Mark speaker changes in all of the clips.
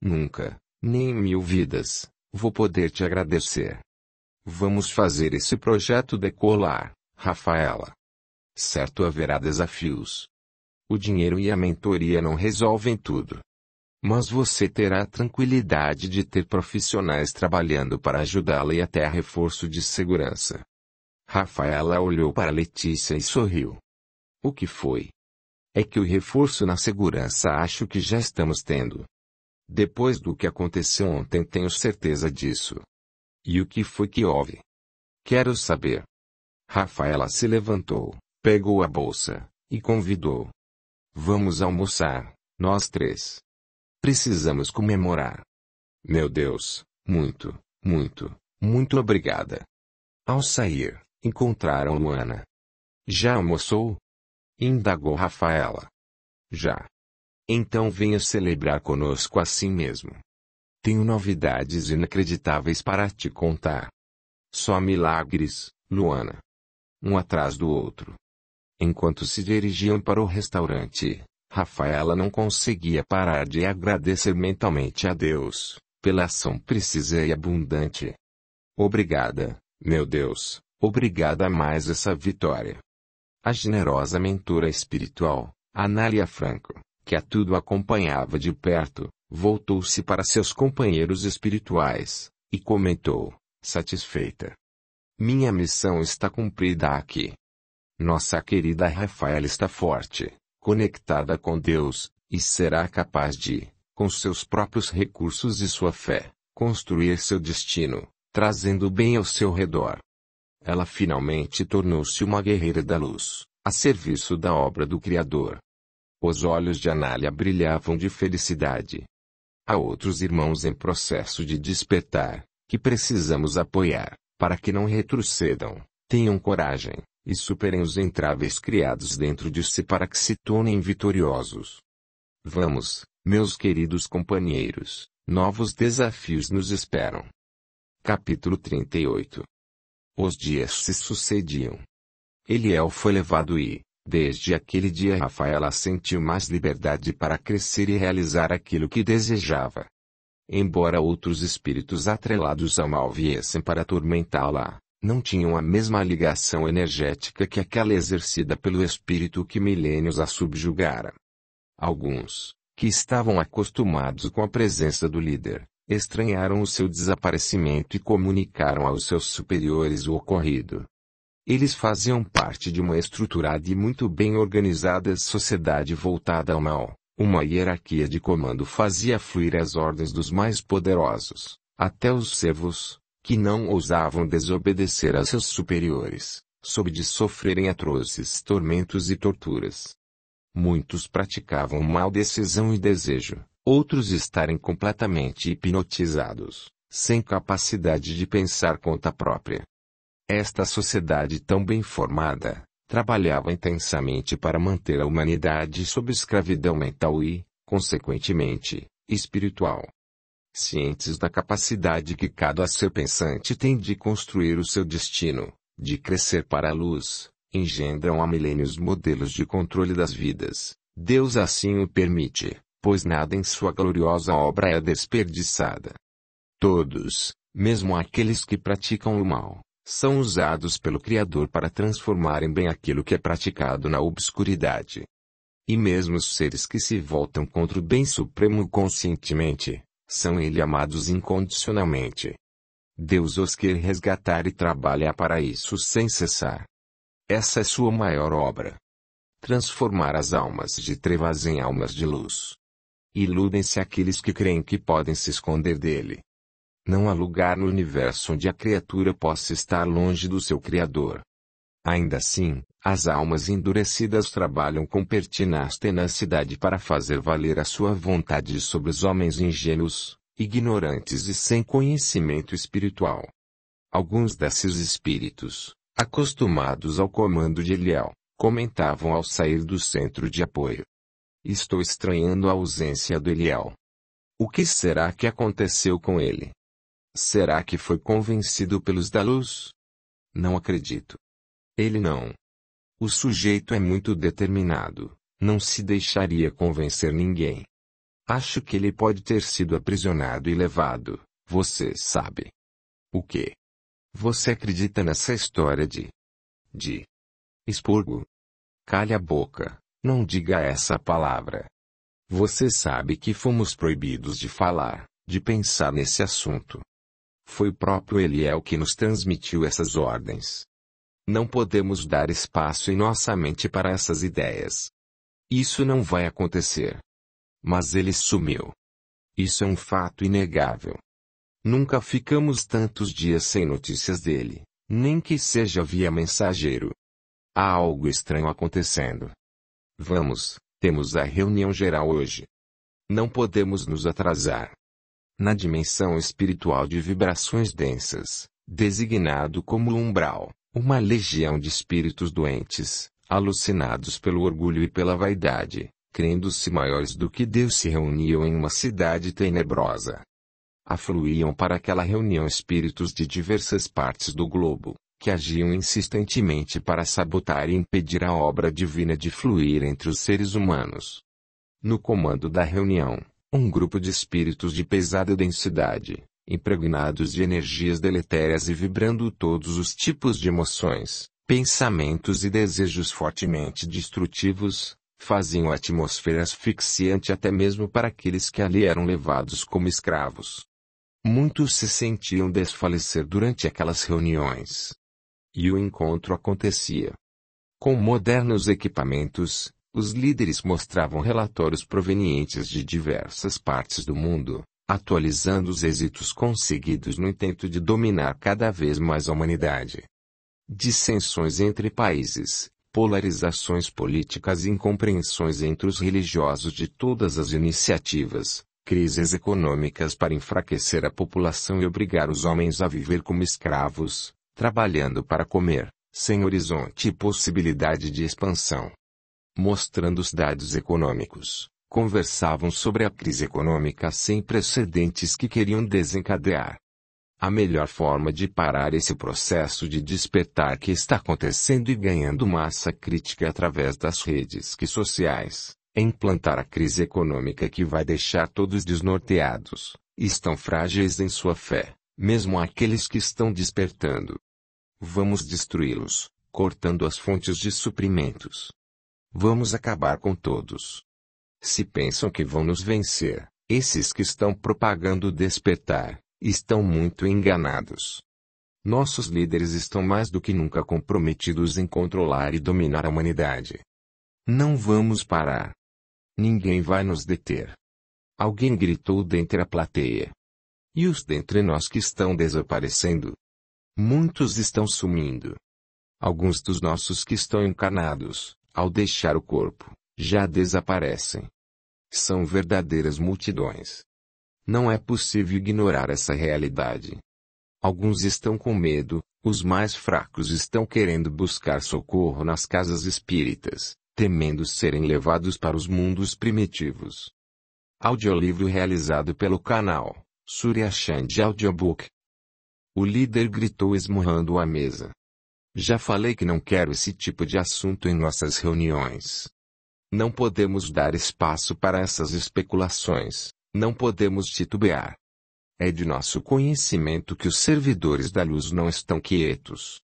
Speaker 1: Nunca, nem em 1000 vidas, vou poder te agradecer. Vamos fazer esse projeto decolar, Rafaela. Certo, haverá desafios. O dinheiro e a mentoria não resolvem tudo. Mas você terá a tranquilidade de ter profissionais trabalhando para ajudá-la e até reforço de segurança. Rafaela olhou para Letícia e sorriu. O que foi? É que o reforço na segurança acho que já estamos tendo. Depois do que aconteceu ontem tenho certeza disso. E o que foi que houve? Quero saber. Rafaela se levantou, pegou a bolsa, e convidou. Vamos almoçar, nós três. Precisamos comemorar. Meu Deus, muito, muito, muito obrigada. Ao sair, encontraram Luana. Já almoçou? Indagou Rafaela. Já. Então venha celebrar conosco assim mesmo. Tenho novidades inacreditáveis para te contar. Só milagres, Luana. Um atrás do outro. Enquanto se dirigiam para o restaurante, Rafaela não conseguia parar de agradecer mentalmente a Deus, pela ação precisa e abundante. Obrigada, meu Deus, obrigada a mais essa vitória. A generosa mentora espiritual, Anália Franco, que a tudo acompanhava de perto, voltou-se para seus companheiros espirituais, e comentou, satisfeita. Minha missão está cumprida aqui. Nossa querida Rafaela está forte, conectada com Deus, e será capaz de, com seus próprios recursos e sua fé, construir seu destino, trazendo bem ao seu redor. Ela finalmente tornou-se uma guerreira da luz, a serviço da obra do Criador. Os olhos de Anália brilhavam de felicidade. Há outros irmãos em processo de despertar, que precisamos apoiar, para que não retrocedam, tenham coragem, e superem os entraves criados dentro de si para que se tornem vitoriosos. Vamos, meus queridos companheiros, novos desafios nos esperam. Capítulo 38. Os dias se sucediam. Eliel foi levado e, desde aquele dia Rafaela sentiu mais liberdade para crescer e realizar aquilo que desejava. Embora outros espíritos atrelados ao mal viessem para atormentá-la, não tinham a mesma ligação energética que aquela exercida pelo espírito que milênios a subjugara. Alguns, que estavam acostumados com a presença do líder, estranharam o seu desaparecimento e comunicaram aos seus superiores o ocorrido. Eles faziam parte de uma estruturada e muito bem organizada sociedade voltada ao mal. Uma hierarquia de comando fazia fluir as ordens dos mais poderosos, até os servos, que não ousavam desobedecer a seus superiores, sob de sofrerem atroces tormentos e torturas. Muitos praticavam mal decisão e desejo, outros estarem completamente hipnotizados, sem capacidade de pensar conta própria. Esta sociedade tão bem formada, trabalhava intensamente para manter a humanidade sob escravidão mental e, consequentemente, espiritual. Cientes da capacidade que cada ser pensante tem de construir o seu destino, de crescer para a luz, engendram há milênios modelos de controle das vidas. Deus assim o permite, pois nada em sua gloriosa obra é desperdiçada. Todos, mesmo aqueles que praticam o mal, são usados pelo Criador para transformar em bem aquilo que é praticado na obscuridade. E mesmo os seres que se voltam contra o bem supremo conscientemente, são ele amados incondicionalmente. Deus os quer resgatar e trabalha para isso sem cessar. Essa é sua maior obra. Transformar as almas de trevas em almas de luz. Iludem-se aqueles que creem que podem se esconder dele. Não há lugar no universo onde a criatura possa estar longe do seu Criador. Ainda assim, as almas endurecidas trabalham com pertinaz tenacidade para fazer valer a sua vontade sobre os homens ingênuos, ignorantes e sem conhecimento espiritual. Alguns desses espíritos, acostumados ao comando de Eliel, comentavam ao sair do centro de apoio. Estou estranhando a ausência do Eliel. O que será que aconteceu com ele? Será que foi convencido pelos da luz? Não acredito. Ele não. O sujeito é muito determinado, não se deixaria convencer ninguém. Acho que ele pode ter sido aprisionado e levado, você sabe. O quê? Você acredita nessa história de expurgo? Cale a boca, não diga essa palavra. Você sabe que fomos proibidos de falar, de pensar nesse assunto. Foi o próprio Eliel que nos transmitiu essas ordens. Não podemos dar espaço em nossa mente para essas ideias. Isso não vai acontecer. Mas ele sumiu. Isso é um fato inegável. Nunca ficamos tantos dias sem notícias dele, nem que seja via mensageiro. Há algo estranho acontecendo. Vamos, temos a reunião geral hoje. Não podemos nos atrasar. Na dimensão espiritual de vibrações densas, designado como umbral, uma legião de espíritos doentes, alucinados pelo orgulho e pela vaidade, crendo-se maiores do que Deus, se reuniam em uma cidade tenebrosa. Afluíam para aquela reunião espíritos de diversas partes do globo, que agiam insistentemente para sabotar e impedir a obra divina de fluir entre os seres humanos. No comando da reunião, um grupo de espíritos de pesada densidade, impregnados de energias deletérias e vibrando todos os tipos de emoções, pensamentos e desejos fortemente destrutivos, faziam a atmosfera asfixiante até mesmo para aqueles que ali eram levados como escravos. Muitos se sentiam desfalecer durante aquelas reuniões. E o encontro acontecia. Com modernos equipamentos, os líderes mostravam relatórios provenientes de diversas partes do mundo, atualizando os êxitos conseguidos no intento de dominar cada vez mais a humanidade. Dissensões entre países, polarizações políticas e incompreensões entre os religiosos de todas as iniciativas, crises econômicas para enfraquecer a população e obrigar os homens a viver como escravos, trabalhando para comer, sem horizonte e possibilidade de expansão. Mostrando os dados econômicos, conversavam sobre a crise econômica sem precedentes que queriam desencadear. A melhor forma de parar esse processo de despertar que está acontecendo e ganhando massa crítica através das redes sociais, é implantar a crise econômica que vai deixar todos desnorteados, estão frágeis em sua fé, mesmo aqueles que estão despertando. Vamos destruí-los, cortando as fontes de suprimentos. Vamos acabar com todos. Se pensam que vão nos vencer, esses que estão propagando o despertar, estão muito enganados. Nossos líderes estão mais do que nunca comprometidos em controlar e dominar a humanidade. Não vamos parar. Ninguém vai nos deter. Alguém gritou dentre a plateia. E os dentre nós que estão desaparecendo? Muitos estão sumindo. Alguns dos nossos que estão encarnados, ao deixar o corpo, já desaparecem. São verdadeiras multidões. Não é possível ignorar essa realidade. Alguns estão com medo, os mais fracos estão querendo buscar socorro nas casas espíritas, temendo serem levados para os mundos primitivos. Audiolivro realizado pelo canal Surya Chand Audiobook. O líder gritou esmurrando a mesa. Já falei que não quero esse tipo de assunto em nossas reuniões. Não podemos dar espaço para essas especulações, não podemos titubear. É de nosso conhecimento que os servidores da luz não estão quietos.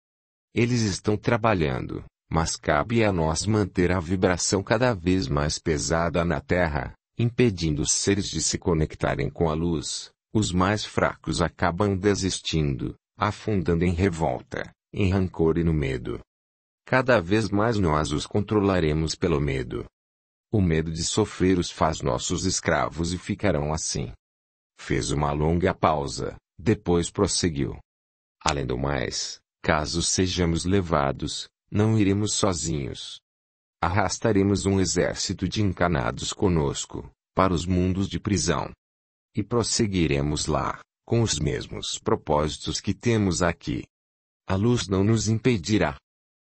Speaker 1: Eles estão trabalhando, mas cabe a nós manter a vibração cada vez mais pesada na Terra, impedindo os seres de se conectarem com a luz. Os mais fracos acabam desistindo, afundando em revolta, em rancor e no medo. Cada vez mais nós os controlaremos pelo medo. O medo de sofrer os faz nossos escravos e ficarão assim. Fez uma longa pausa, depois prosseguiu. Além do mais, caso sejamos levados, não iremos sozinhos. Arrastaremos um exército de encanados conosco, para os mundos de prisão. E prosseguiremos lá, com os mesmos propósitos que temos aqui. A luz não nos impedirá.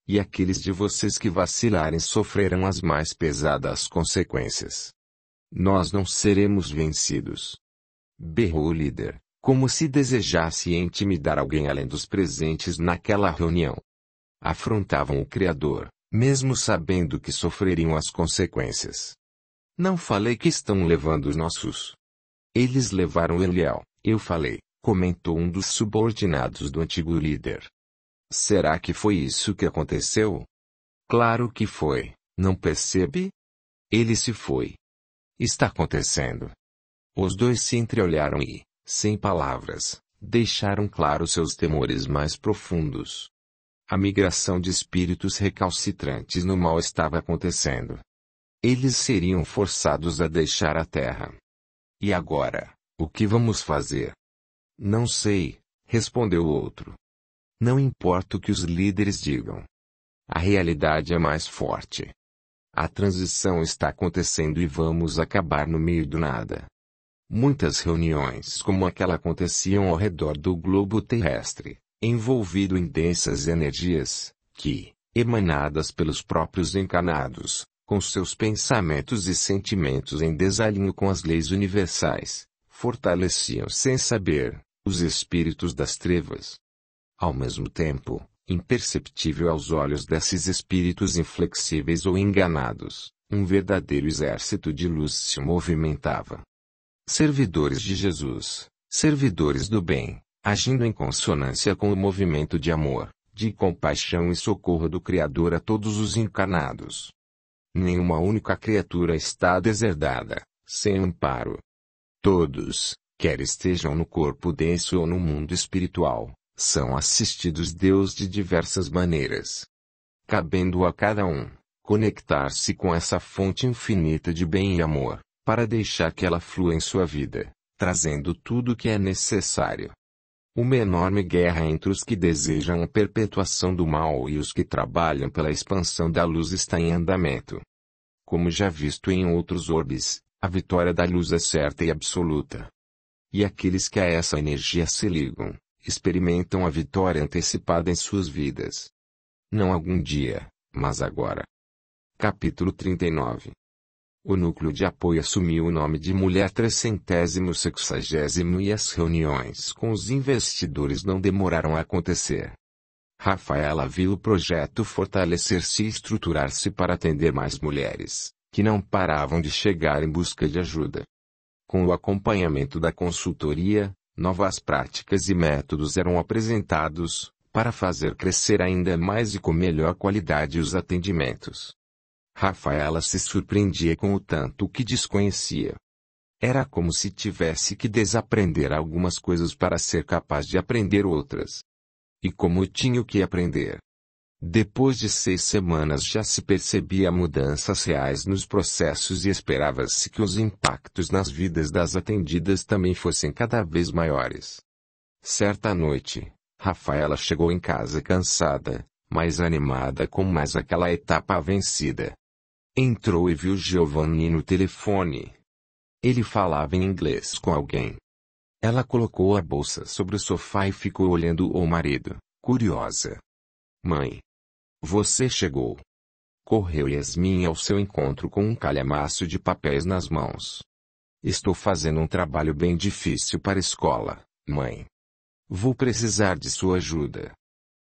Speaker 1: E aqueles de vocês que vacilarem sofrerão as mais pesadas consequências. Nós não seremos vencidos. Berrou o líder, como se desejasse intimidar alguém além dos presentes naquela reunião. Afrontavam o Criador, mesmo sabendo que sofreriam as consequências. Não falei que estão levando os nossos. Eles levaram Eliel, eu falei, comentou um dos subordinados do antigo líder. Será que foi isso que aconteceu? Claro que foi, não percebe? Ele se foi. Está acontecendo. Os dois se entreolharam e, sem palavras, deixaram claro seus temores mais profundos. A migração de espíritos recalcitrantes no mal estava acontecendo. Eles seriam forçados a deixar a Terra. E agora, o que vamos fazer? Não sei, respondeu o outro. Não importa o que os líderes digam. A realidade é mais forte. A transição está acontecendo e vamos acabar no meio do nada. Muitas reuniões como aquela aconteciam ao redor do globo terrestre, envolvido em densas energias, que, emanadas pelos próprios encarnados, com seus pensamentos e sentimentos em desalinho com as leis universais, fortaleciam sem saber, os espíritos das trevas. Ao mesmo tempo, imperceptível aos olhos desses espíritos inflexíveis ou enganados, um verdadeiro exército de luz se movimentava. Servidores de Jesus, servidores do bem, agindo em consonância com o movimento de amor, de compaixão e socorro do Criador a todos os encarnados. Nenhuma única criatura está deserdada, sem amparo. Todos, quer estejam no corpo denso ou no mundo espiritual, são assistidos Deus de diversas maneiras. Cabendo a cada um, conectar-se com essa fonte infinita de bem e amor, para deixar que ela flua em sua vida, trazendo tudo o que é necessário. Uma enorme guerra entre os que desejam a perpetuação do mal e os que trabalham pela expansão da luz está em andamento. Como já visto em outros orbes, a vitória da luz é certa e absoluta. E aqueles que a essa energia se ligam, experimentam a vitória antecipada em suas vidas. Não algum dia, mas agora. Capítulo 39. O núcleo de apoio assumiu o nome de Mulher 360 e as reuniões com os investidores não demoraram a acontecer. Rafaela viu o projeto fortalecer-se e estruturar-se para atender mais mulheres, que não paravam de chegar em busca de ajuda. Com o acompanhamento da consultoria, novas práticas e métodos eram apresentados, para fazer crescer ainda mais e com melhor qualidade os atendimentos. Rafaela se surpreendia com o tanto que desconhecia. Era como se tivesse que desaprender algumas coisas para ser capaz de aprender outras. E como tinha o que aprender? Depois de 6 semanas já se percebia mudanças reais nos processos e esperava-se que os impactos nas vidas das atendidas também fossem cada vez maiores. Certa noite, Rafaela chegou em casa cansada, mas animada com mais aquela etapa vencida. Entrou e viu Giovanni no telefone. Ele falava em inglês com alguém. Ela colocou a bolsa sobre o sofá e ficou olhando o marido, curiosa. Mãe. Você chegou. Correu Yasmin ao seu encontro com um calhamaço de papéis nas mãos. Estou fazendo um trabalho bem difícil para a escola, mãe. Vou precisar de sua ajuda.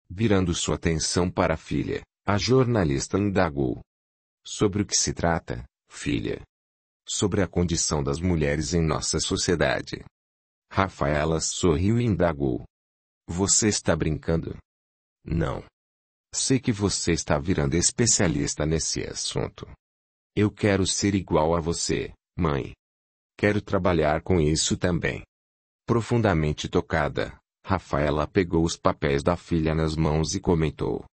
Speaker 1: Virando sua atenção para a filha, a jornalista indagou. Sobre o que se trata, filha? Sobre a condição das mulheres em nossa sociedade. Rafaela sorriu e indagou. Você está brincando? Não. Sei que você está virando especialista nesse assunto. Eu quero ser igual a você, mãe. Quero trabalhar com isso também. Profundamente tocada, Rafaela pegou os papéis da filha nas mãos e comentou.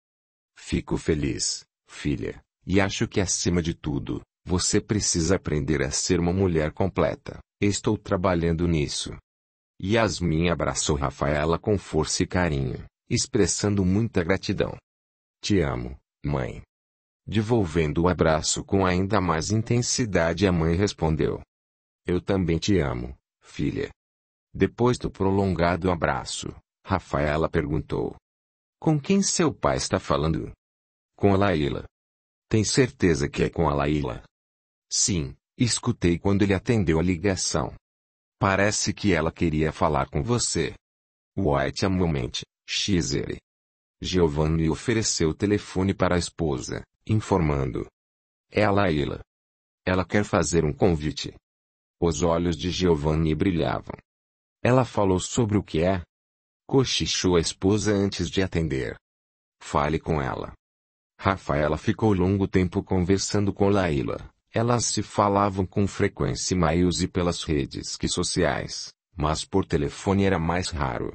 Speaker 1: Fico feliz, filha. E acho que acima de tudo, você precisa aprender a ser uma mulher completa. Estou trabalhando nisso. Yasmin abraçou Rafaela com força e carinho, expressando muita gratidão. Te amo, mãe. Devolvendo o abraço com ainda mais intensidade, a mãe respondeu. Eu também te amo, filha. Depois do prolongado abraço, Rafaela perguntou. Com quem seu pai está falando? Com a Laila. Tem certeza que é com a Laila? Sim, escutei quando ele atendeu a ligação. Parece que ela queria falar com você. Wait a moment, Xer. Giovanni ofereceu o telefone para a esposa, informando. É a Laila. Ela quer fazer um convite. Os olhos de Giovanni brilhavam. Ela falou sobre o que é? Cochichou a esposa antes de atender. Fale com ela. Rafaela ficou longo tempo conversando com Laila. Elas se falavam com frequência em e-mails e pelas redes sociais, mas por telefone era mais raro.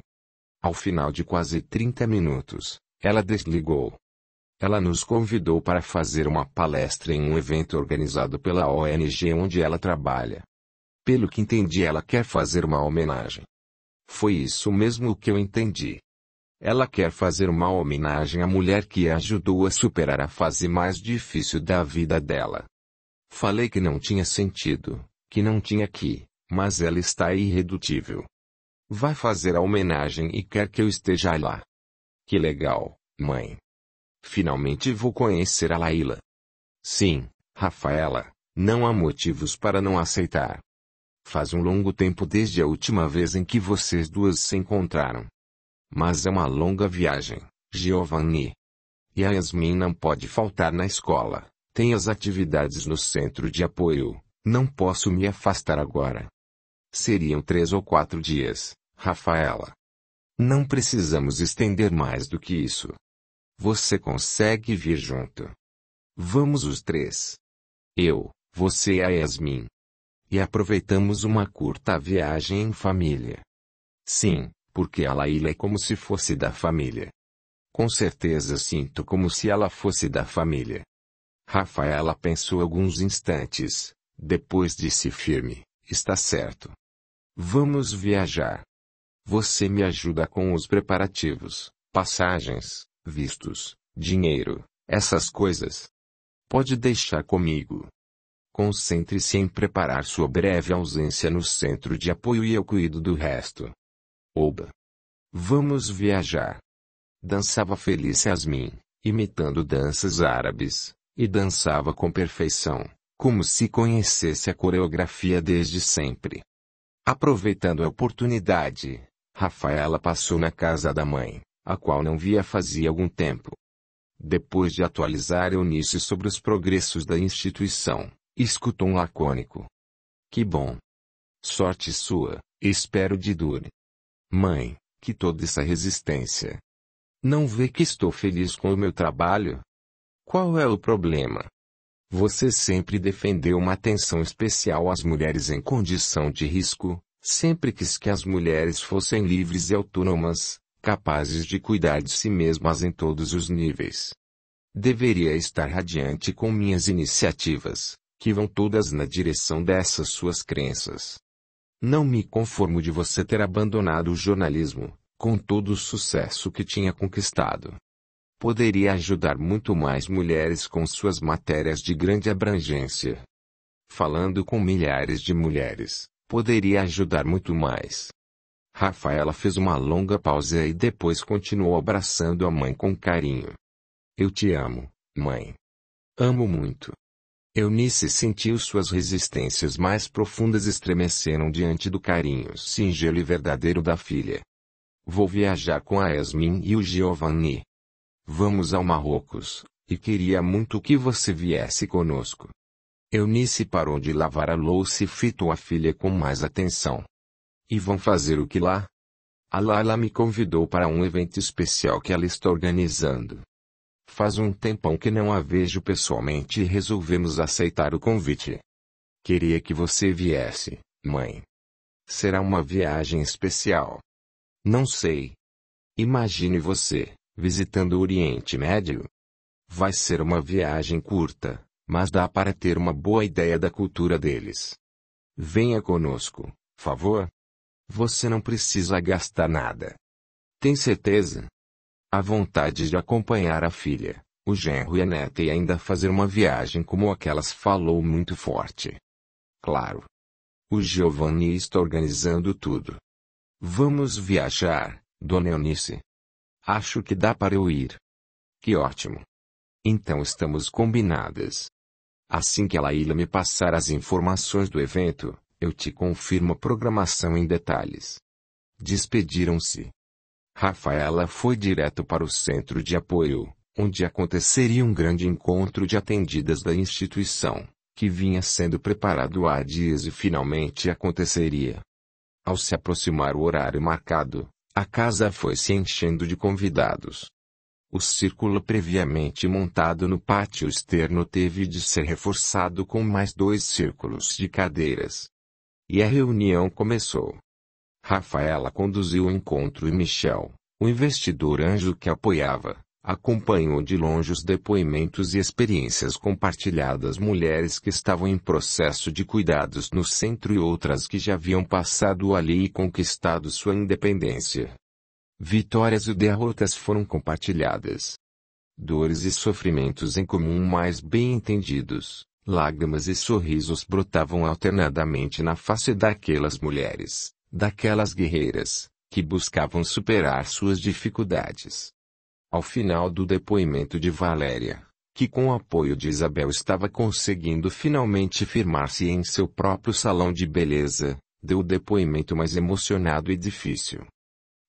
Speaker 1: Ao final de quase 30 minutos, ela desligou. Ela nos convidou para fazer uma palestra em um evento organizado pela ONG onde ela trabalha. Pelo que entendi, ela quer fazer uma homenagem. Foi isso mesmo que eu entendi. Ela quer fazer uma homenagem à mulher que a ajudou a superar a fase mais difícil da vida dela. Falei que não tinha sentido, que não tinha que, mas ela está irredutível. Vai fazer a homenagem e quer que eu esteja lá. Que legal, mãe. Finalmente vou conhecer a Laila. Sim, Rafaela, não há motivos para não aceitar. Faz um longo tempo desde a última vez em que vocês duas se encontraram. Mas é uma longa viagem, Giovanni. E a Yasmin não pode faltar na escola. Tem as atividades no centro de apoio, não posso me afastar agora. Seriam 3 ou 4 dias, Rafaela. Não precisamos estender mais do que isso. Você consegue vir junto? Vamos os 3. Eu, você e a Yasmin. E aproveitamos uma curta viagem em família. Sim, porque a Laila é como se fosse da família. Com certeza sinto como se ela fosse da família. Rafaela pensou alguns instantes, depois disse firme, está certo. Vamos viajar. Você me ajuda com os preparativos, passagens, vistos, dinheiro, essas coisas. Pode deixar comigo. Concentre-se em preparar sua breve ausência no centro de apoio e eu cuido do resto. Oba! Vamos viajar. Dançava feliz Yasmin, imitando danças árabes, e dançava com perfeição, como se conhecesse a coreografia desde sempre. Aproveitando a oportunidade, Rafaela passou na casa da mãe, a qual não via fazia algum tempo. Depois de atualizar Eunice sobre os progressos da instituição, escutou um lacônico. Que bom! Sorte sua, espero de dure. Mãe, que toda essa resistência. Não vê que estou feliz com o meu trabalho? Qual é o problema? Você sempre defendeu uma atenção especial às mulheres em condição de risco, sempre quis que as mulheres fossem livres e autônomas, capazes de cuidar de si mesmas em todos os níveis. Deveria estar radiante com minhas iniciativas, que vão todas na direção dessas suas crenças. Não me conformo de você ter abandonado o jornalismo, com todo o sucesso que tinha conquistado. Poderia ajudar muito mais mulheres com suas matérias de grande abrangência. Falando com milhares de mulheres, poderia ajudar muito mais. Rafaela fez uma longa pausa e depois continuou abraçando a mãe com carinho. Eu te amo, mãe. Amo muito. Eunice sentiu suas resistências mais profundas estremeceram diante do carinho singelo e verdadeiro da filha. Vou viajar com a Yasmin e o Giovanni. Vamos ao Marrocos, e queria muito que você viesse conosco. Eunice parou de lavar a louça e fitou a filha com mais atenção. E vão fazer o que lá? A Laila me convidou para um evento especial que ela está organizando. Faz um tempão que não a vejo pessoalmente e resolvemos aceitar o convite. Queria que você viesse, mãe. Será uma viagem especial. Não sei. Imagine você, visitando o Oriente Médio. Vai ser uma viagem curta, mas dá para ter uma boa ideia da cultura deles. Venha conosco, favor. Você não precisa gastar nada. Tem certeza? A vontade de acompanhar a filha, o genro e a neta e ainda fazer uma viagem como aquelas falou muito forte. Claro. O Giovanni está organizando tudo. Vamos viajar, dona Eunice. Acho que dá para eu ir. Que ótimo. Então estamos combinadas. Assim que a Laila me passar as informações do evento, eu te confirmo a programação em detalhes. Despediram-se. Rafaela foi direto para o centro de apoio, onde aconteceria um grande encontro de atendidas da instituição, que vinha sendo preparado há dias e finalmente aconteceria. Ao se aproximar o horário marcado, a casa foi se enchendo de convidados. O círculo previamente montado no pátio externo teve de ser reforçado com mais 2 círculos de cadeiras. E a reunião começou. Rafaela conduziu o encontro e Michel, o investidor anjo que apoiava, acompanhou de longe os depoimentos e experiências compartilhadas, mulheres que estavam em processo de cuidados no centro e outras que já haviam passado ali e conquistado sua independência. Vitórias e derrotas foram compartilhadas. Dores e sofrimentos em comum mais bem entendidos, lágrimas e sorrisos brotavam alternadamente na face daquelas mulheres, daquelas guerreiras, que buscavam superar suas dificuldades. Ao final do depoimento de Valéria, que com o apoio de Isabel estava conseguindo finalmente firmar-se em seu próprio salão de beleza, deu o depoimento mais emocionado e difícil.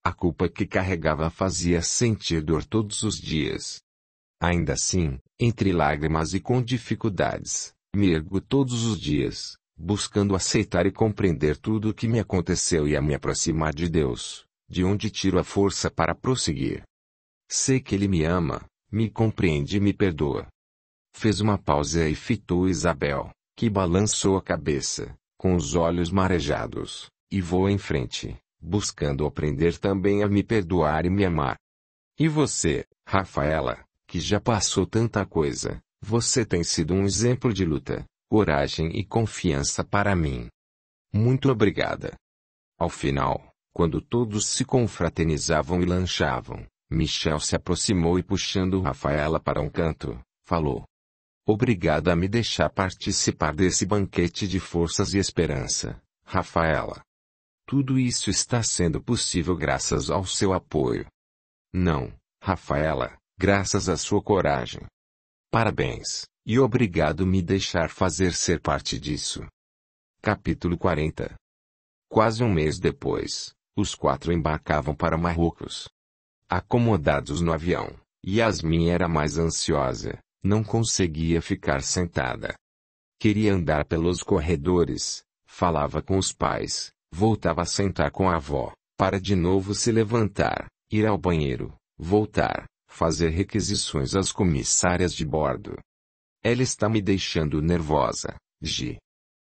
Speaker 1: A culpa que carregava a fazia sentir dor todos os dias. Ainda assim, entre lágrimas e com dificuldades, me ergo todos os dias, buscando aceitar e compreender tudo o que me aconteceu e a me aproximar de Deus, de onde tiro a força para prosseguir. Sei que Ele me ama, me compreende e me perdoa. Fez uma pausa e fitou Isabel, que balançou a cabeça, com os olhos marejados, e voou em frente, buscando aprender também a me perdoar e me amar. E você, Rafaela, que já passou tanta coisa, você tem sido um exemplo de luta, coragem e confiança para mim. Muito obrigada. Ao final, quando todos se confraternizavam e lanchavam, Michel se aproximou e puxando Rafaela para um canto, falou: Obrigada a me deixar participar desse banquete de forças e esperança, Rafaela. Tudo isso está sendo possível graças ao seu apoio. Não, Rafaela, graças à sua coragem. Parabéns, e obrigado me deixar fazer ser parte disso. Capítulo 40. Quase um mês depois, os 4 embarcavam para Marrocos. Acomodados no avião, Yasmin era mais ansiosa, não conseguia ficar sentada. Queria andar pelos corredores, falava com os pais, voltava a sentar com a avó, para de novo se levantar, ir ao banheiro, voltar, fazer requisições às comissárias de bordo. Ela está me deixando nervosa, Gi.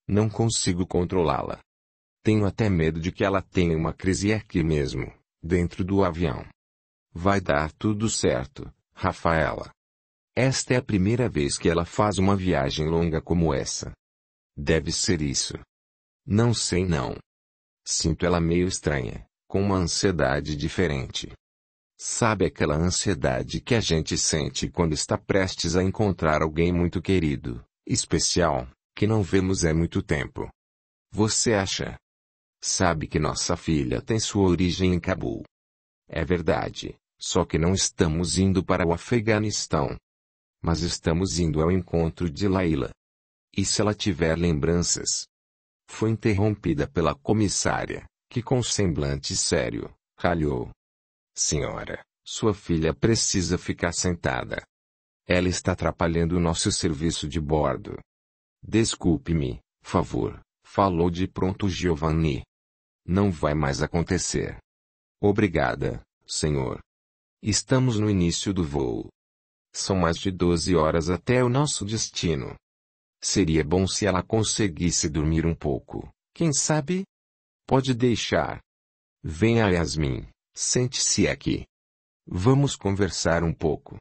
Speaker 1: Não consigo controlá-la. Tenho até medo de que ela tenha uma crise aqui mesmo, dentro do avião. Vai dar tudo certo, Rafaela. Esta é a primeira vez que ela faz uma viagem longa como essa. Deve ser isso. Não sei não. Sinto ela meio estranha, com uma ansiedade diferente. Sabe aquela ansiedade que a gente sente quando está prestes a encontrar alguém muito querido, especial, que não vemos há muito tempo? Você acha? Sabe que nossa filha tem sua origem em Cabul. É verdade, só que não estamos indo para o Afeganistão. Mas estamos indo ao encontro de Laila. E se ela tiver lembranças? Foi interrompida pela comissária, que com semblante sério, ralhou. Senhora, sua filha precisa ficar sentada. Ela está atrapalhando o nosso serviço de bordo. Desculpe-me, favor, falou de pronto Giovanni. Não vai mais acontecer. Obrigada, senhor. Estamos no início do voo. São mais de 12 horas até o nosso destino. Seria bom se ela conseguisse dormir um pouco, quem sabe? Pode deixar. Venha, Yasmin, sente-se aqui. Vamos conversar um pouco.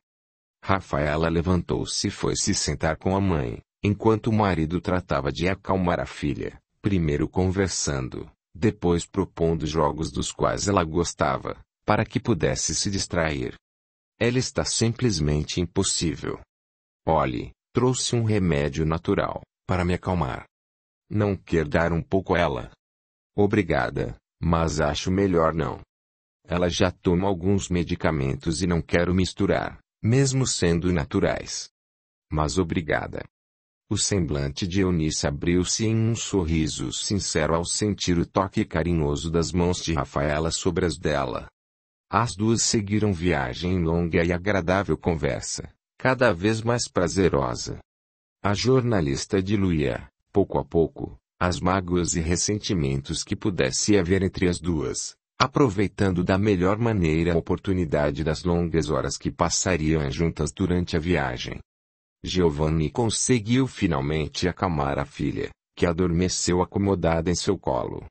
Speaker 1: Rafaela levantou-se e foi se sentar com a mãe, enquanto o marido tratava de acalmar a filha, primeiro conversando, depois propondo jogos dos quais ela gostava, para que pudesse se distrair. Ela está simplesmente impossível. Olhe, trouxe um remédio natural, para me acalmar. Não quer dar um pouco a ela? Obrigada, mas acho melhor não. Ela já toma alguns medicamentos e não quero misturar, mesmo sendo naturais. Mas obrigada. O semblante de Eunice abriu-se em um sorriso sincero ao sentir o toque carinhoso das mãos de Rafaela sobre as dela. As duas seguiram viagem em longa e agradável conversa, cada vez mais prazerosa. A jornalista diluía, pouco a pouco, as mágoas e ressentimentos que pudesse haver entre as duas, aproveitando da melhor maneira a oportunidade das longas horas que passariam juntas durante a viagem. Giovanni conseguiu finalmente acalmar a filha, que adormeceu acomodada em seu colo.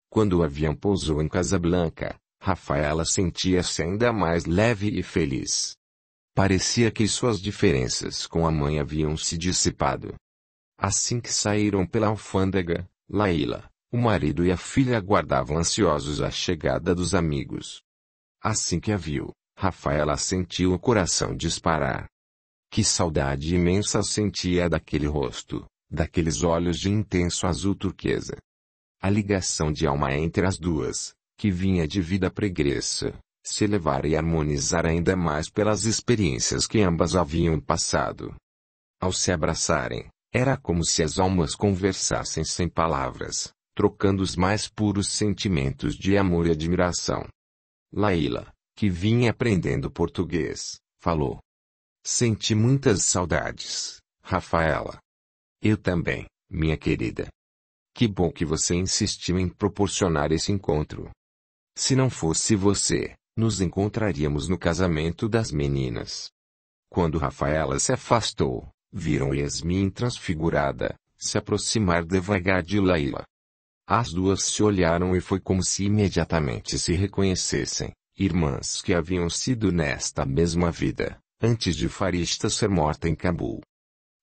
Speaker 1: Quando o avião pousou em Casablanca, Rafaela sentia-se ainda mais leve e feliz. Parecia que suas diferenças com a mãe haviam se dissipado. Assim que saíram pela alfândega, Laila, o marido e a filha aguardavam ansiosos a chegada dos amigos. Assim que a viu, Rafaela sentiu o coração disparar. Que saudade imensa sentia daquele rosto, daqueles olhos de intenso azul turquesa. A ligação de alma entre as duas, que vinha de vida pregressa, se elevara e harmonizar ainda mais pelas experiências que ambas haviam passado. Ao se abraçarem, era como se as almas conversassem sem palavras, trocando os mais puros sentimentos de amor e admiração. Laila, que vinha aprendendo português, falou. Senti muitas saudades, Rafaela. Eu também, minha querida. Que bom que você insistiu em proporcionar esse encontro. Se não fosse você, nos encontraríamos no casamento das meninas. Quando Rafaela se afastou, viram Yasmin transfigurada, se aproximar devagar de Laila. As duas se olharam e foi como se imediatamente se reconhecessem, irmãs que haviam sido nesta mesma vida, antes de Farista ser morta em Cabul.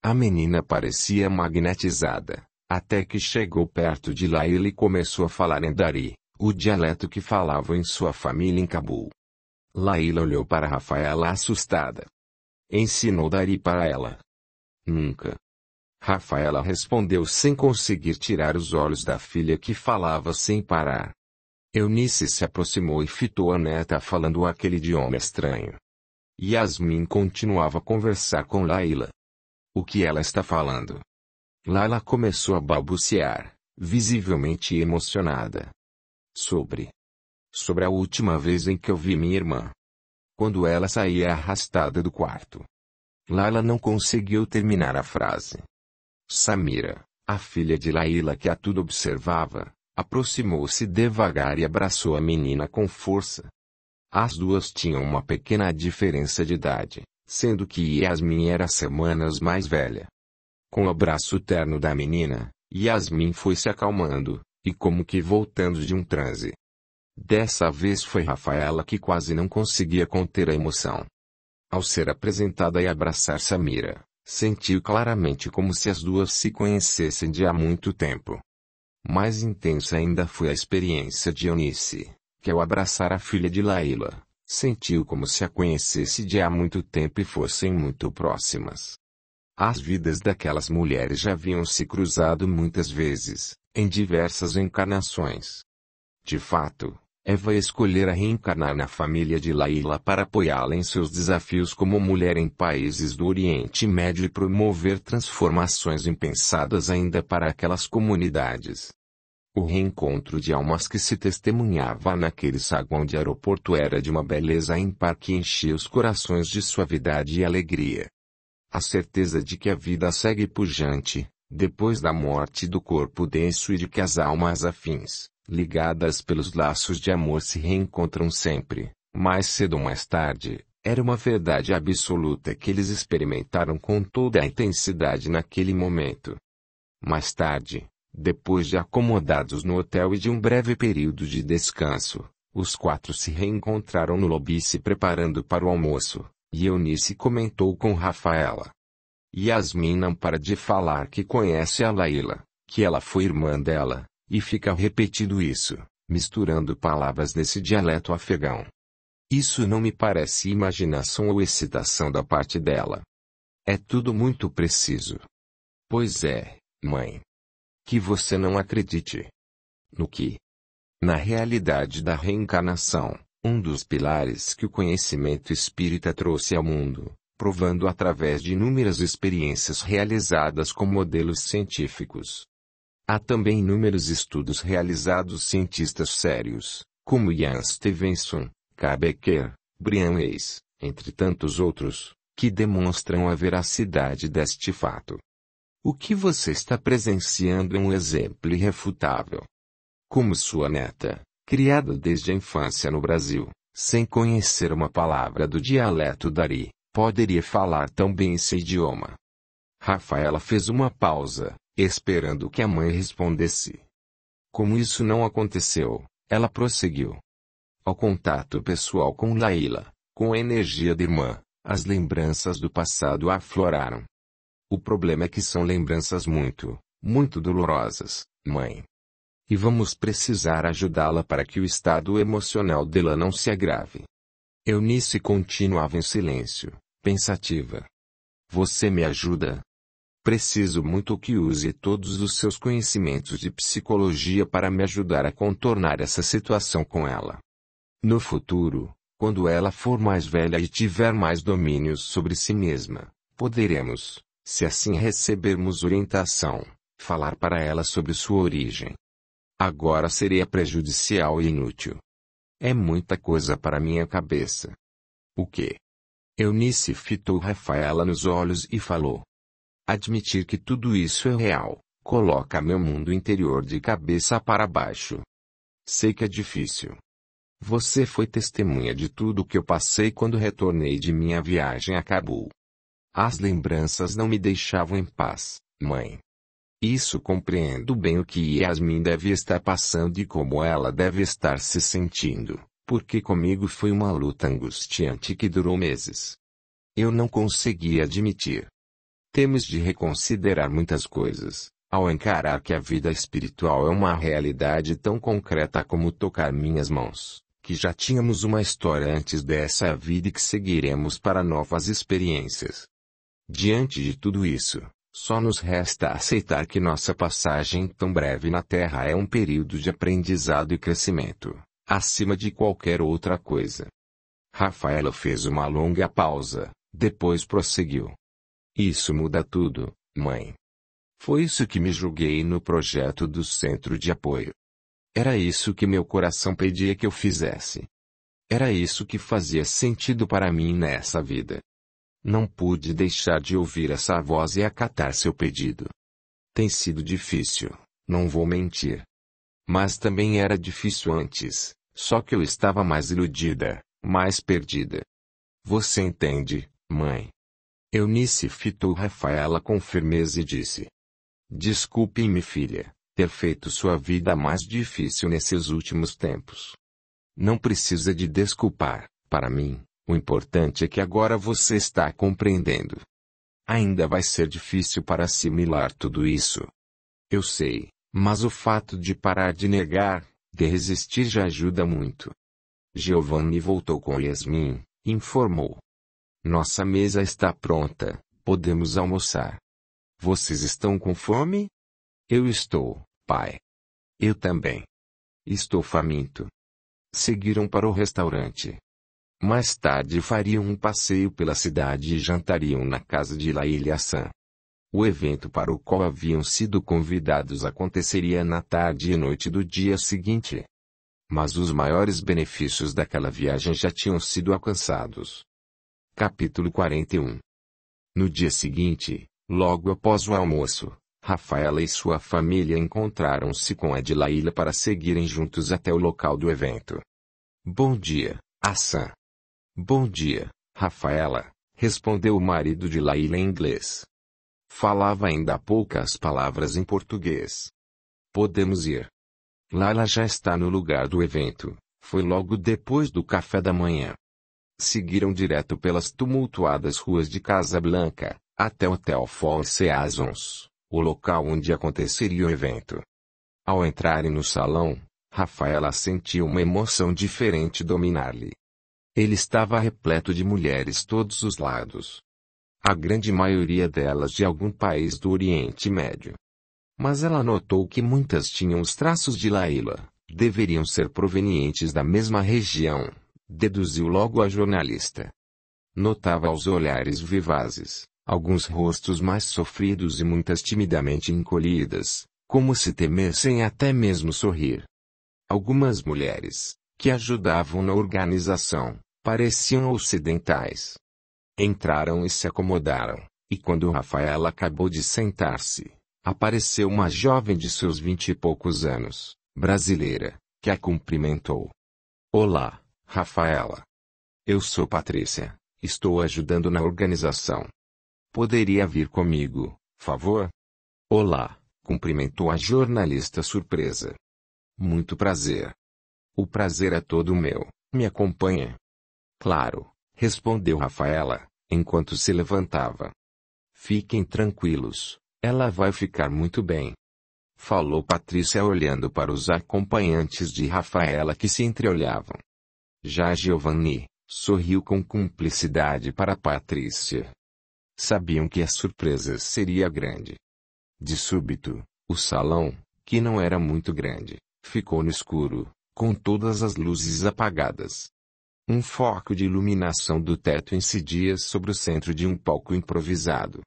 Speaker 1: A menina parecia magnetizada, até que chegou perto de Laila e começou a falar em Dari, o dialeto que falavam em sua família em Cabul. Laila olhou para Rafaela assustada. Ensinou Dari para ela. Nunca. Rafaela respondeu sem conseguir tirar os olhos da filha que falava sem parar. Eunice se aproximou e fitou a neta falando aquele idioma estranho. Yasmin continuava a conversar com Laila. O que ela está falando? Laila começou a balbuciar, visivelmente emocionada. Sobre a última vez em que eu vi minha irmã. Quando ela saía arrastada do quarto. Laila não conseguiu terminar a frase. Samira, a filha de Laila que a tudo observava, aproximou-se devagar e abraçou a menina com força. As duas tinham uma pequena diferença de idade, sendo que Yasmin era semanas mais velha. Com o abraço terno da menina, Yasmin foi se acalmando, e como que voltando de um transe. Dessa vez foi Rafaela que quase não conseguia conter a emoção. Ao ser apresentada e abraçar Samira, sentiu claramente como se as duas se conhecessem de há muito tempo. Mais intensa ainda foi a experiência de Eunice, que ao abraçar a filha de Laila, sentiu como se a conhecesse de há muito tempo e fossem muito próximas. As vidas daquelas mulheres já haviam se cruzado muitas vezes, em diversas encarnações. De fato, Eva escolhera reencarnar na família de Laila para apoiá-la em seus desafios como mulher em países do Oriente Médio e promover transformações impensadas ainda para aquelas comunidades. O reencontro de almas que se testemunhava naquele saguão de aeroporto era de uma beleza ímpar que enchia os corações de suavidade e alegria. A certeza de que a vida segue pujante, depois da morte do corpo denso e de que as almas afins, ligadas pelos laços de amor se reencontram sempre, mais cedo ou mais tarde, era uma verdade absoluta que eles experimentaram com toda a intensidade naquele momento. Mais tarde, depois de acomodados no hotel e de um breve período de descanso, os quatro se reencontraram no lobby se preparando para o almoço, e Eunice comentou com Rafaela. Yasmin não para de falar que conhece a Laila, que ela foi irmã dela, e fica repetindo isso, misturando palavras nesse dialeto afegão. Isso não me parece imaginação ou excitação da parte dela. É tudo muito preciso. Pois é, mãe. Que você não acredite. No que? Na realidade da reencarnação, um dos pilares que o conhecimento espírita trouxe ao mundo, provando através de inúmeras experiências realizadas com modelos científicos. Há também inúmeros estudos realizados cientistas sérios, como Ian Stevenson, K. Becker, Brian Weiss, entre tantos outros, que demonstram a veracidade deste fato. O que você está presenciando é um exemplo irrefutável. Como sua neta, criada desde a infância no Brasil, sem conhecer uma palavra do dialeto dari, poderia falar tão bem esse idioma? Rafaela fez uma pausa, esperando que a mãe respondesse. Como isso não aconteceu, ela prosseguiu. Ao contato pessoal com Laila, com a energia da irmã, as lembranças do passado afloraram. O problema é que são lembranças muito, muito dolorosas, mãe. E vamos precisar ajudá-la para que o estado emocional dela não se agrave. Eunice continuava em silêncio, pensativa. Você me ajuda? Preciso muito que use todos os seus conhecimentos de psicologia para me ajudar a contornar essa situação com ela. No futuro, quando ela for mais velha e tiver mais domínio sobre si mesma, poderemos, se assim recebermos orientação, falar para ela sobre sua origem. Agora seria prejudicial e inútil. É muita coisa para minha cabeça. O quê? Eunice fitou Rafaela nos olhos e falou. Admitir que tudo isso é real, coloca meu mundo interior de cabeça para baixo. Sei que é difícil. Você foi testemunha de tudo o que eu passei quando retornei de minha viagem a Cabul. As lembranças não me deixavam em paz, mãe. Isso compreendo bem o que Yasmin deve estar passando e como ela deve estar se sentindo, porque comigo foi uma luta angustiante que durou meses. Eu não consegui admitir. Temos de reconsiderar muitas coisas, ao encarar que a vida espiritual é uma realidade tão concreta como tocar minhas mãos, que já tínhamos uma história antes dessa vida e que seguiremos para novas experiências. Diante de tudo isso, só nos resta aceitar que nossa passagem tão breve na Terra é um período de aprendizado e crescimento, acima de qualquer outra coisa. Rafaela fez uma longa pausa, depois prosseguiu. Isso muda tudo, mãe. Foi isso que me julguei no projeto do Centro de Apoio. Era isso que meu coração pedia que eu fizesse. Era isso que fazia sentido para mim nessa vida. Não pude deixar de ouvir essa voz e acatar seu pedido. Tem sido difícil, não vou mentir. Mas também era difícil antes, só que eu estava mais iludida, mais perdida. Você entende, mãe? Eunice fitou Rafaela com firmeza e disse. Desculpe-me, filha, ter feito sua vida mais difícil nesses últimos tempos. Não precisa de desculpar, para mim. O importante é que agora você está compreendendo. Ainda vai ser difícil para assimilar tudo isso. Eu sei, mas o fato de parar de negar, de resistir já ajuda muito. Giovanni voltou com Yasmin, e informou. Nossa mesa está pronta, podemos almoçar. Vocês estão com fome? Eu estou, pai. Eu também. Estou faminto. Seguiram para o restaurante. Mais tarde fariam um passeio pela cidade e jantariam na casa de Laila e Hassan. O evento para o qual haviam sido convidados aconteceria na tarde e noite do dia seguinte. Mas os maiores benefícios daquela viagem já tinham sido alcançados. Capítulo 41. No dia seguinte, logo após o almoço, Rafaela e sua família encontraram-se com a de Laila para seguirem juntos até o local do evento. Bom dia, Hassan. Bom dia, Rafaela, respondeu o marido de Laila em inglês. Falava ainda poucas palavras em português. Podemos ir. Laila já está no lugar do evento, foi logo depois do café da manhã. Seguiram direto pelas tumultuadas ruas de Casablanca, até o Hotel Four Seasons, o local onde aconteceria o evento. Ao entrarem no salão, Rafaela sentiu uma emoção diferente dominar-lhe. Ele estava repleto de mulheres todos os lados. A grande maioria delas de algum país do Oriente Médio. Mas ela notou que muitas tinham os traços de Laila, deveriam ser provenientes da mesma região, deduziu logo a jornalista. Notava os olhares vivazes, alguns rostos mais sofridos e muitas timidamente encolhidas, como se temessem até mesmo sorrir. Algumas mulheres, que ajudavam na organização, pareciam ocidentais. Entraram e se acomodaram, E quando Rafaela acabou de sentar-se, apareceu uma jovem de seus 20 e poucos anos, brasileira, que a cumprimentou. Olá, Rafaela. Eu sou Patrícia, estou ajudando na organização. Poderia vir comigo, favor? Olá, cumprimentou a jornalista surpresa. Muito prazer. O prazer é todo meu, me acompanha. Claro, respondeu Rafaela, enquanto se levantava. Fiquem tranquilos, ela vai ficar muito bem. Falou Patrícia olhando para os acompanhantes de Rafaela que se entreolhavam. Já Giovanni sorriu com cumplicidade para Patrícia. Sabiam que a surpresa seria grande. De súbito, o salão, que não era muito grande, ficou no escuro, com todas as luzes apagadas. Um foco de iluminação do teto incidia sobre o centro de um palco improvisado.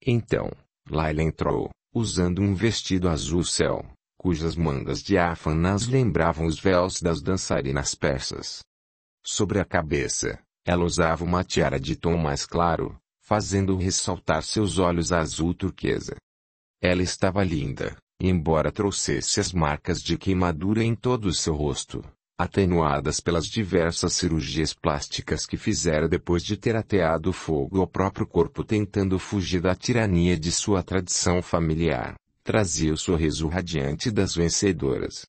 Speaker 1: Então, Laila entrou, usando um vestido azul céu, cujas mangas diáfanas lembravam os véus das dançarinas persas. Sobre a cabeça, ela usava uma tiara de tom mais claro, fazendo ressaltar seus olhos azul turquesa. Ela estava linda, embora trouxesse as marcas de queimadura em todo o seu rosto, atenuadas pelas diversas cirurgias plásticas que fizera depois de ter ateado fogo ao próprio corpo tentando fugir da tirania de sua tradição familiar, trazia o sorriso radiante das vencedoras.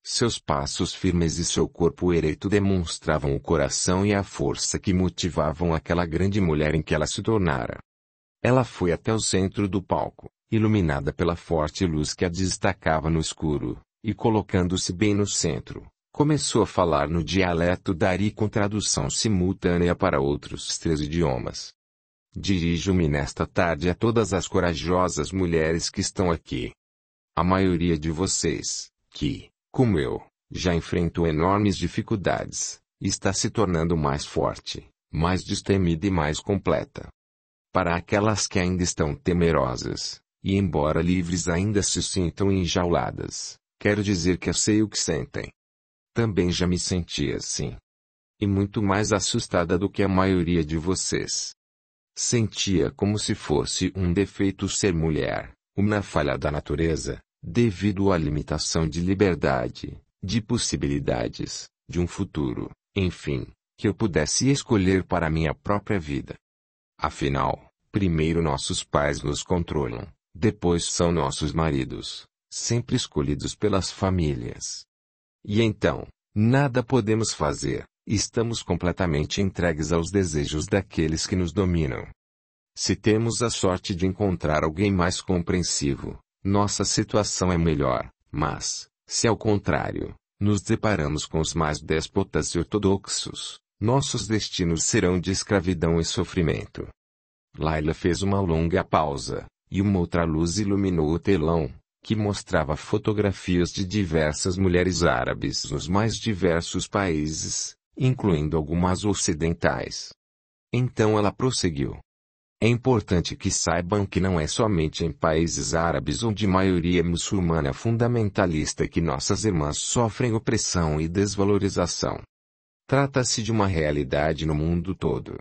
Speaker 1: Seus passos firmes e seu corpo ereto demonstravam o coração e a força que motivavam aquela grande mulher em que ela se tornara. Ela foi até o centro do palco, iluminada pela forte luz que a destacava no escuro, e colocando-se bem no centro, começou a falar no dialeto dari com tradução simultânea para outros 3 idiomas. Dirijo-me nesta tarde a todas as corajosas mulheres que estão aqui. A maioria de vocês, que, como eu, já enfrentou enormes dificuldades, está se tornando mais forte, mais destemida e mais completa. Para aquelas que ainda estão temerosas, e embora livres ainda se sintam enjauladas, quero dizer que eu sei o que sentem. Também já me senti assim. E muito mais assustada do que a maioria de vocês. Sentia como se fosse um defeito ser mulher, uma falha da natureza, devido à limitação de liberdade, de possibilidades, de um futuro, enfim, que eu pudesse escolher para minha própria vida. Afinal, primeiro nossos pais nos controlam, depois são nossos maridos, sempre escolhidos pelas famílias. E então, nada podemos fazer, estamos completamente entregues aos desejos daqueles que nos dominam. Se temos a sorte de encontrar alguém mais compreensivo, nossa situação é melhor, mas, se ao contrário, nos deparamos com os mais déspotas e ortodoxos, nossos destinos serão de escravidão e sofrimento. Laila fez uma longa pausa, e uma outra luz iluminou o telão, que mostrava fotografias de diversas mulheres árabes nos mais diversos países, incluindo algumas ocidentais. Então ela prosseguiu. É importante que saibam que não é somente em países árabes ou de maioria muçulmana fundamentalista que nossas irmãs sofrem opressão e desvalorização. Trata-se de uma realidade no mundo todo.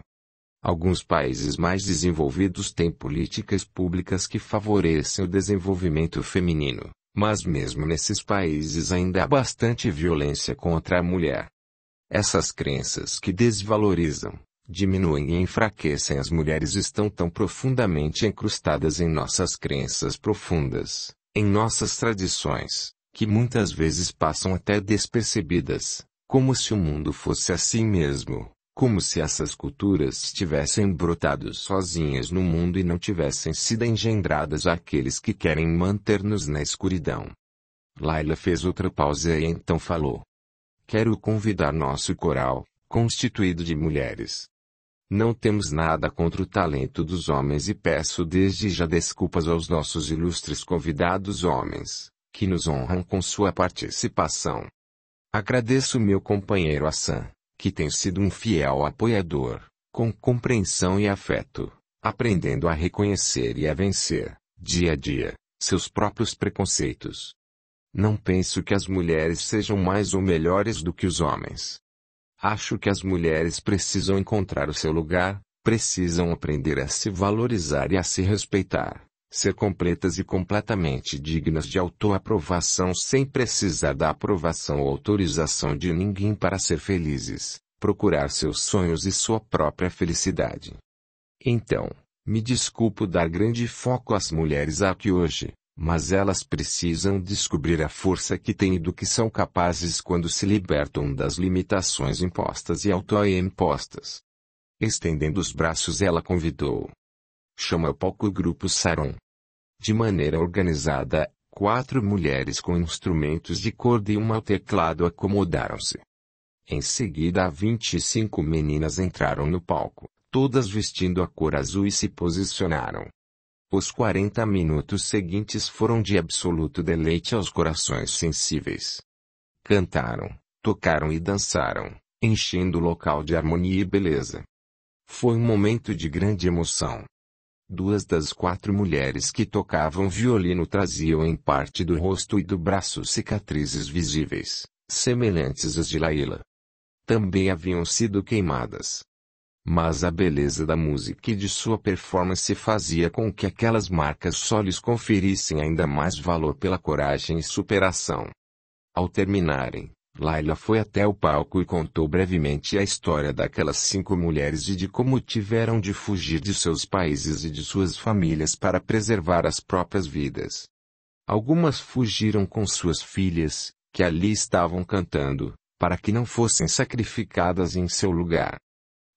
Speaker 1: Alguns países mais desenvolvidos têm políticas públicas que favorecem o desenvolvimento feminino, mas mesmo nesses países ainda há bastante violência contra a mulher. Essas crenças que desvalorizam, diminuem e enfraquecem as mulheres estão tão profundamente incrustadas em nossas crenças profundas, em nossas tradições, que muitas vezes passam até despercebidas, como se o mundo fosse assim mesmo. Como se essas culturas tivessem brotado sozinhas no mundo e não tivessem sido engendradas àqueles que querem manter-nos na escuridão. Laila fez outra pausa e então falou. Quero convidar nosso coral, constituído de mulheres. Não temos nada contra o talento dos homens e peço desde já desculpas aos nossos ilustres convidados homens, que nos honram com sua participação. Agradeço meu companheiro Hassan, que tem sido um fiel apoiador, com compreensão e afeto, aprendendo a reconhecer e a vencer, dia a dia, seus próprios preconceitos. Não penso que as mulheres sejam mais ou melhores do que os homens. Acho que as mulheres precisam encontrar o seu lugar, precisam aprender a se valorizar e a se respeitar, ser completas e completamente dignas de autoaprovação sem precisar da aprovação ou autorização de ninguém para ser felizes, procurar seus sonhos e sua própria felicidade. Então, me desculpo dar grande foco às mulheres aqui hoje, mas elas precisam descobrir a força que têm e do que são capazes quando se libertam das limitações impostas e autoimpostas. Estendendo os braços, ela convidou. Chama ao palco o grupo Saron. De maneira organizada, 4 mulheres com instrumentos de corda e ao teclado acomodaram-se. Em seguida, 25 meninas entraram no palco, todas vestindo a cor azul e se posicionaram. Os 40 minutos seguintes foram de absoluto deleite aos corações sensíveis. Cantaram, tocaram e dançaram, enchendo o local de harmonia e beleza. Foi um momento de grande emoção. 2 das 4 mulheres que tocavam violino traziam em parte do rosto e do braço cicatrizes visíveis, semelhantes às de Laila. Também haviam sido queimadas. Mas a beleza da música e de sua performance fazia com que aquelas marcas só lhes conferissem ainda mais valor pela coragem e superação. Ao terminarem, Laila foi até o palco e contou brevemente a história daquelas 5 mulheres e de como tiveram de fugir de seus países e de suas famílias para preservar as próprias vidas. Algumas fugiram com suas filhas, que ali estavam cantando, para que não fossem sacrificadas em seu lugar.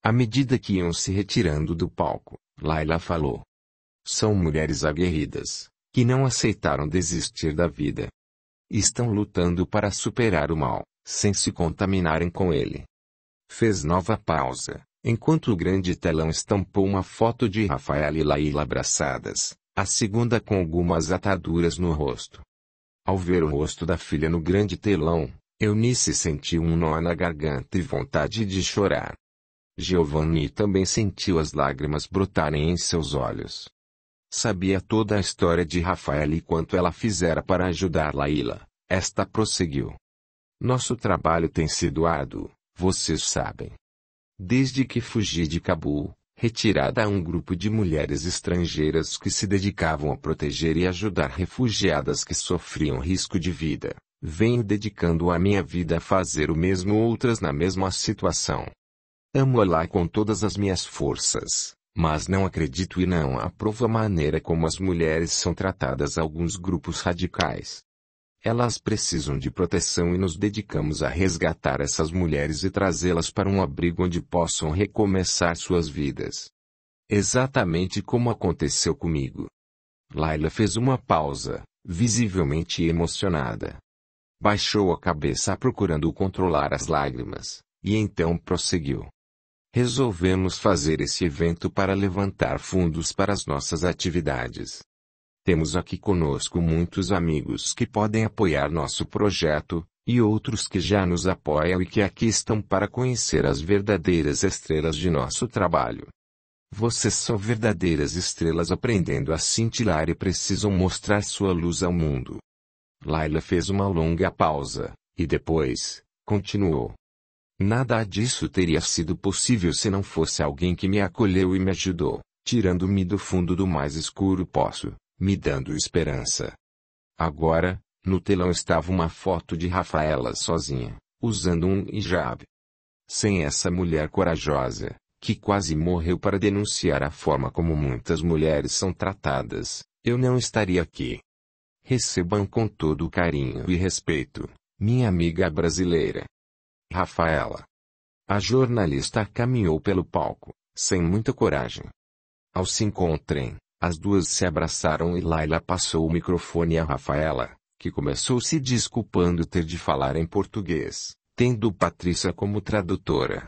Speaker 1: À medida que iam se retirando do palco, Laila falou: são mulheres aguerridas, que não aceitaram desistir da vida. Estão lutando para superar o mal, sem se contaminarem com ele. Fez nova pausa, enquanto o grande telão estampou uma foto de Rafaela e Laila abraçadas, a segunda com algumas ataduras no rosto. Ao ver o rosto da filha no grande telão, Eunice sentiu um nó na garganta e vontade de chorar. Giovanni também sentiu as lágrimas brotarem em seus olhos. Sabia toda a história de Rafaela e quanto ela fizera para ajudar Laila. Esta prosseguiu: nosso trabalho tem sido árduo, vocês sabem. Desde que fugi de Cabul, retirada a um grupo de mulheres estrangeiras que se dedicavam a proteger e ajudar refugiadas que sofriam risco de vida, venho dedicando a minha vida a fazer o mesmo outras na mesma situação. Amo Allah com todas as minhas forças, mas não acredito e não aprovo a maneira como as mulheres são tratadas a alguns grupos radicais. Elas precisam de proteção e nos dedicamos a resgatar essas mulheres e trazê-las para um abrigo onde possam recomeçar suas vidas. Exatamente como aconteceu comigo. Laila fez uma pausa, visivelmente emocionada. Baixou a cabeça procurando controlar as lágrimas, e então prosseguiu. Resolvemos fazer esse evento para levantar fundos para as nossas atividades. Temos aqui conosco muitos amigos que podem apoiar nosso projeto, e outros que já nos apoiam e que aqui estão para conhecer as verdadeiras estrelas de nosso trabalho. Vocês são verdadeiras estrelas aprendendo a cintilar e precisam mostrar sua luz ao mundo. Laila fez uma longa pausa, e depois, continuou. Nada disso teria sido possível se não fosse alguém que me acolheu e me ajudou, tirando-me do fundo do mais escuro poço, me dando esperança. Agora, no telão estava uma foto de Rafaela sozinha, usando um hijab. Sem essa mulher corajosa, que quase morreu para denunciar a forma como muitas mulheres são tratadas, eu não estaria aqui. Recebam com todo o carinho e respeito, minha amiga brasileira. Rafaela. A jornalista caminhou pelo palco, sem muita coragem. Ao se encontrarem, as duas se abraçaram e Laila passou o microfone a Rafaela, que começou se desculpando ter de falar em português, tendo Patrícia como tradutora.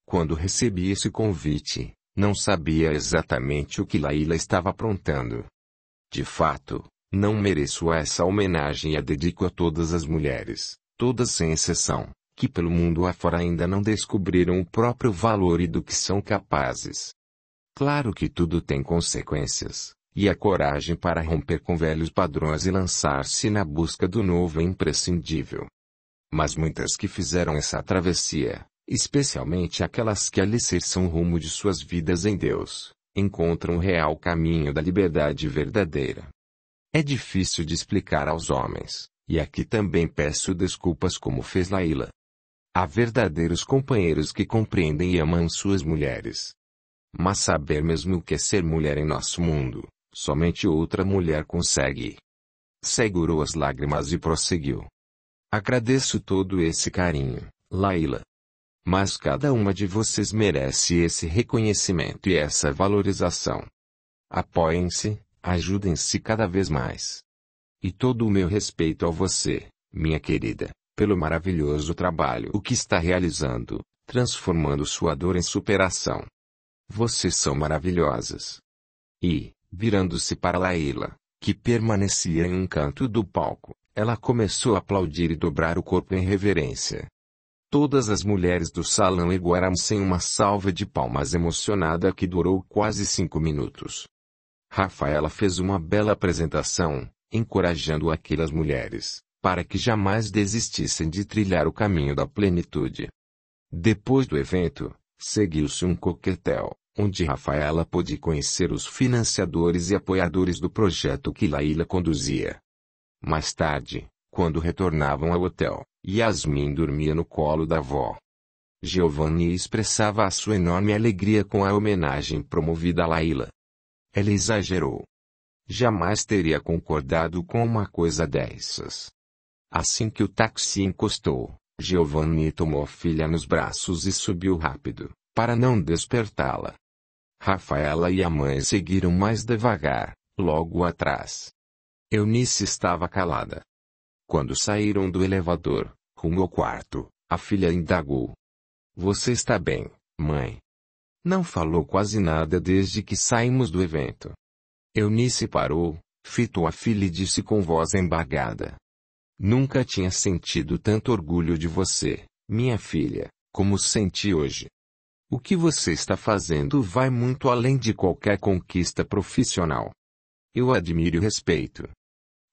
Speaker 1: Quando recebi esse convite, não sabia exatamente o que Laila estava aprontando. De fato, não mereço essa homenagem e a dedico a todas as mulheres, todas sem exceção, que pelo mundo afora ainda não descobriram o próprio valor e do que são capazes. Claro que tudo tem consequências, e a coragem para romper com velhos padrões e lançar-se na busca do novo é imprescindível. Mas muitas que fizeram essa travessia, Especialmente aquelas que alicerçam o rumo de suas vidas em Deus, encontram o real caminho da liberdade verdadeira. É difícil de explicar aos homens, e aqui também peço desculpas como fez Laila. Há verdadeiros companheiros que compreendem e amam suas mulheres. Mas saber mesmo o que é ser mulher em nosso mundo, somente outra mulher consegue. Segurou as lágrimas e prosseguiu. Agradeço todo esse carinho, Laila. Mas cada uma de vocês merece esse reconhecimento e essa valorização. Apoiem-se, ajudem-se cada vez mais. E todo o meu respeito a você, minha querida, pelo maravilhoso trabalho que está realizando, transformando sua dor em superação. Vocês são maravilhosas. E, virando-se para Laila, que permanecia em um canto do palco, ela começou a aplaudir e dobrar o corpo em reverência. Todas as mulheres do salão igualaram-se em uma salva de palmas emocionada que durou quase 5 minutos. Rafaela fez uma bela apresentação, encorajando aquelas mulheres, para que jamais desistissem de trilhar o caminho da plenitude. Depois do evento, seguiu-se um coquetel, onde Rafaela pôde conhecer os financiadores e apoiadores do projeto que Laila conduzia. Mais tarde, quando retornavam ao hotel, Yasmin dormia no colo da avó. Giovanni expressava a sua enorme alegria com a homenagem promovida a Laila. Ela exagerou. Jamais teria concordado com uma coisa dessas. Assim que o táxi encostou, Giovanni tomou a filha nos braços e subiu rápido, para não despertá-la. Rafaela e a mãe seguiram mais devagar, logo atrás. Eunice estava calada. Quando saíram do elevador, rumo ao quarto, a filha indagou. Você está bem, mãe? Não falou quase nada desde que saímos do evento. Eunice parou, fitou a filha e disse com voz embargada. Nunca tinha sentido tanto orgulho de você, minha filha, como senti hoje. O que você está fazendo vai muito além de qualquer conquista profissional. Eu admiro e respeito.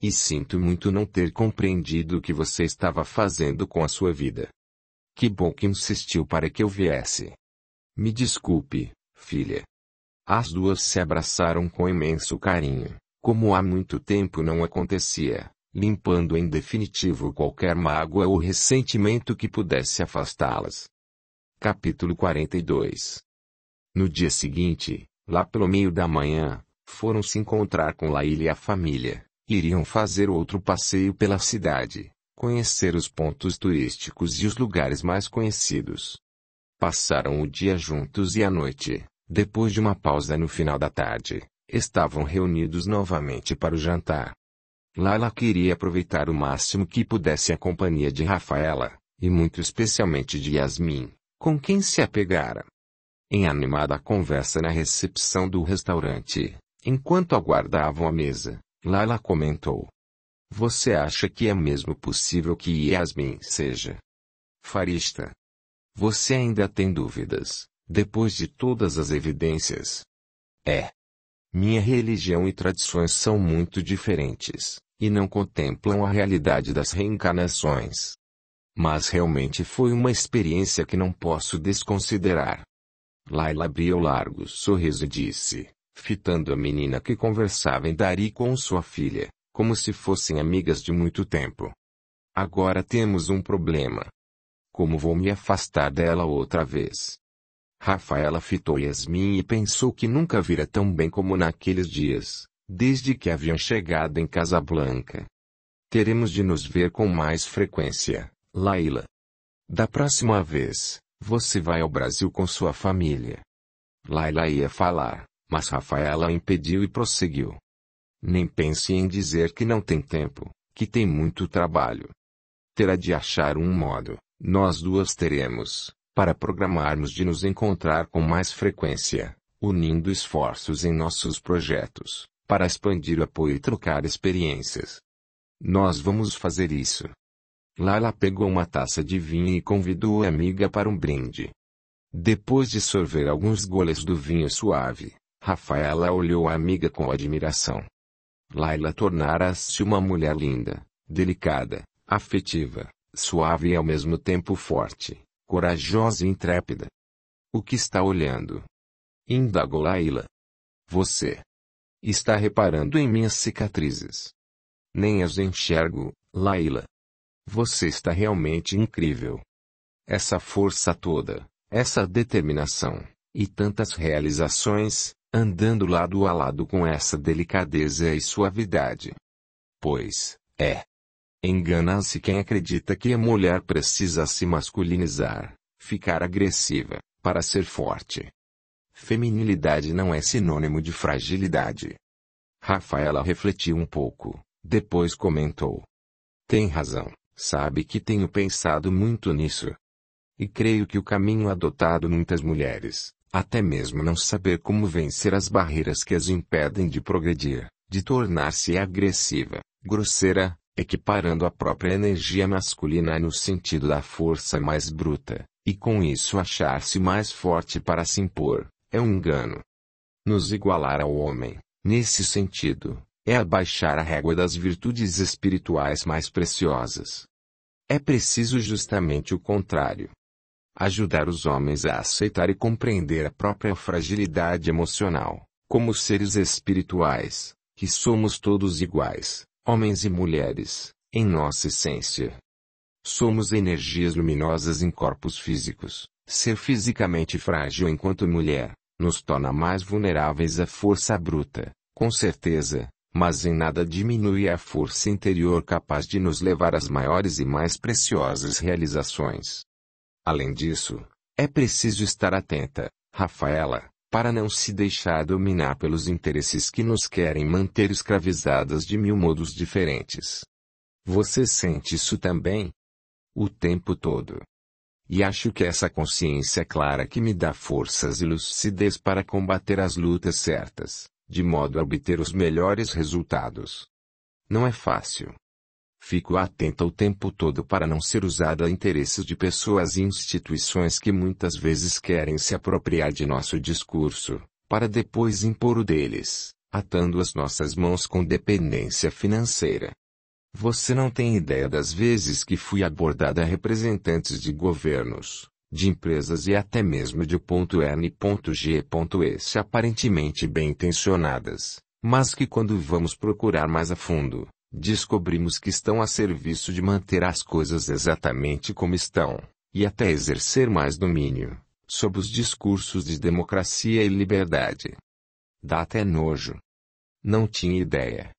Speaker 1: E sinto muito não ter compreendido o que você estava fazendo com a sua vida. Que bom que insistiu para que eu viesse. Me desculpe, filha. As duas se abraçaram com imenso carinho, como há muito tempo não acontecia, limpando em definitivo qualquer mágoa ou ressentimento que pudesse afastá-las. Capítulo 42. No dia seguinte, lá pelo meio da manhã, foram se encontrar com Laila e a família. Iriam fazer outro passeio pela cidade, conhecer os pontos turísticos e os lugares mais conhecidos. Passaram o dia juntos e à noite, depois de uma pausa no final da tarde, estavam reunidos novamente para o jantar. Laila queria aproveitar o máximo que pudesse a companhia de Rafaela, e muito especialmente de Yasmin, com quem se apegara. Em animada conversa na recepção do restaurante, enquanto aguardavam a mesa, Laila comentou. Você acha que é mesmo possível que Yasmin seja farista? Você ainda tem dúvidas, depois de todas as evidências? É. Minha religião e tradições são muito diferentes, e não contemplam a realidade das reencarnações. Mas realmente foi uma experiência que não posso desconsiderar. Laila abriu largo sorriso e disse, fitando a menina que conversava em Dari com sua filha, como se fossem amigas de muito tempo. Agora temos um problema. Como vou me afastar dela outra vez? Rafaela fitou Yasmin e pensou que nunca vira tão bem como naqueles dias, desde que haviam chegado em Casablanca. Teremos de nos ver com mais frequência, Laila. Da próxima vez, você vai ao Brasil com sua família. Laila ia falar, mas Rafaela a impediu e prosseguiu. Nem pense em dizer que não tem tempo, que tem muito trabalho. Terá de achar um modo, nós duas teremos, para programarmos de nos encontrar com mais frequência, unindo esforços em nossos projetos, para expandir o apoio e trocar experiências. Nós vamos fazer isso. Laila pegou uma taça de vinho e convidou a amiga para um brinde. Depois de sorver alguns goles do vinho suave, Rafaela olhou a amiga com admiração. Laila tornara-se uma mulher linda, delicada, afetiva, suave e ao mesmo tempo forte, corajosa e intrépida. O que está olhando? Indagou Laila. Você está reparando em minhas cicatrizes. Nem as enxergo, Laila. Você está realmente incrível. Essa força toda, essa determinação, e tantas realizações, andando lado a lado com essa delicadeza e suavidade. Pois, engana-se quem acredita que a mulher precisa se masculinizar, ficar agressiva, para ser forte. Feminilidade não é sinônimo de fragilidade. Rafaela refletiu um pouco, depois comentou. Tem razão, sabe que tenho pensado muito nisso. E creio que o caminho adotado muitas mulheres, até mesmo não saber como vencer as barreiras que as impedem de progredir, de tornar-se agressiva, grosseira, equiparando a própria energia masculina no sentido da força mais bruta, e com isso achar-se mais forte para se impor, é um engano. Nos igualar ao homem, nesse sentido, é abaixar a régua das virtudes espirituais mais preciosas. É preciso justamente o contrário. Ajudar os homens a aceitar e compreender a própria fragilidade emocional, como seres espirituais, que somos todos iguais, homens e mulheres, em nossa essência. Somos energias luminosas em corpos físicos. Ser fisicamente frágil enquanto mulher, nos torna mais vulneráveis à força bruta, com certeza, mas em nada diminui a força interior capaz de nos levar às maiores e mais preciosas realizações. Além disso, é preciso estar atenta, Rafaela, para não se deixar dominar pelos interesses que nos querem manter escravizadas de mil modos diferentes. Você sente isso também? O tempo todo. E acho que essa consciência clara que me dá forças e lucidez para combater as lutas certas, de modo a obter os melhores resultados. Não é fácil. Fico atenta o tempo todo para não ser usada a interesses de pessoas e instituições que muitas vezes querem se apropriar de nosso discurso, para depois impor o deles, atando as nossas mãos com dependência financeira. Você não tem ideia das vezes que fui abordada a representantes de governos, de empresas e até mesmo de N.G.S aparentemente bem intencionadas, mas que quando vamos procurar mais a fundo, descobrimos que estão a serviço de manter as coisas exatamente como estão, e até exercer mais domínio, sob os discursos de democracia e liberdade. Dá até nojo. Não tinha ideia.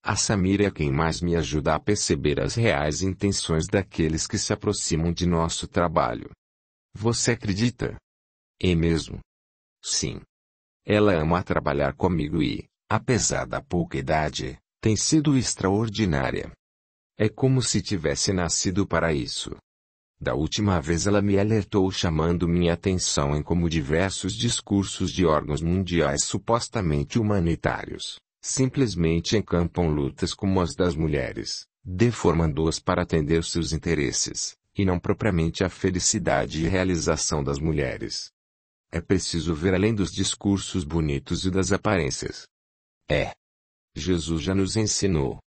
Speaker 1: A Samira é quem mais me ajuda a perceber as reais intenções daqueles que se aproximam de nosso trabalho. Você acredita? É mesmo? Sim. Ela ama trabalhar comigo e, apesar da pouca idade, tem sido extraordinária. É como se tivesse nascido para isso. Da última vez ela me alertou chamando minha atenção em como diversos discursos de órgãos mundiais supostamente humanitários, simplesmente encampam lutas como as das mulheres, deformando-as para atender seus interesses, e não propriamente a felicidade e realização das mulheres. É preciso ver além dos discursos bonitos e das aparências. Jesus já nos ensinou.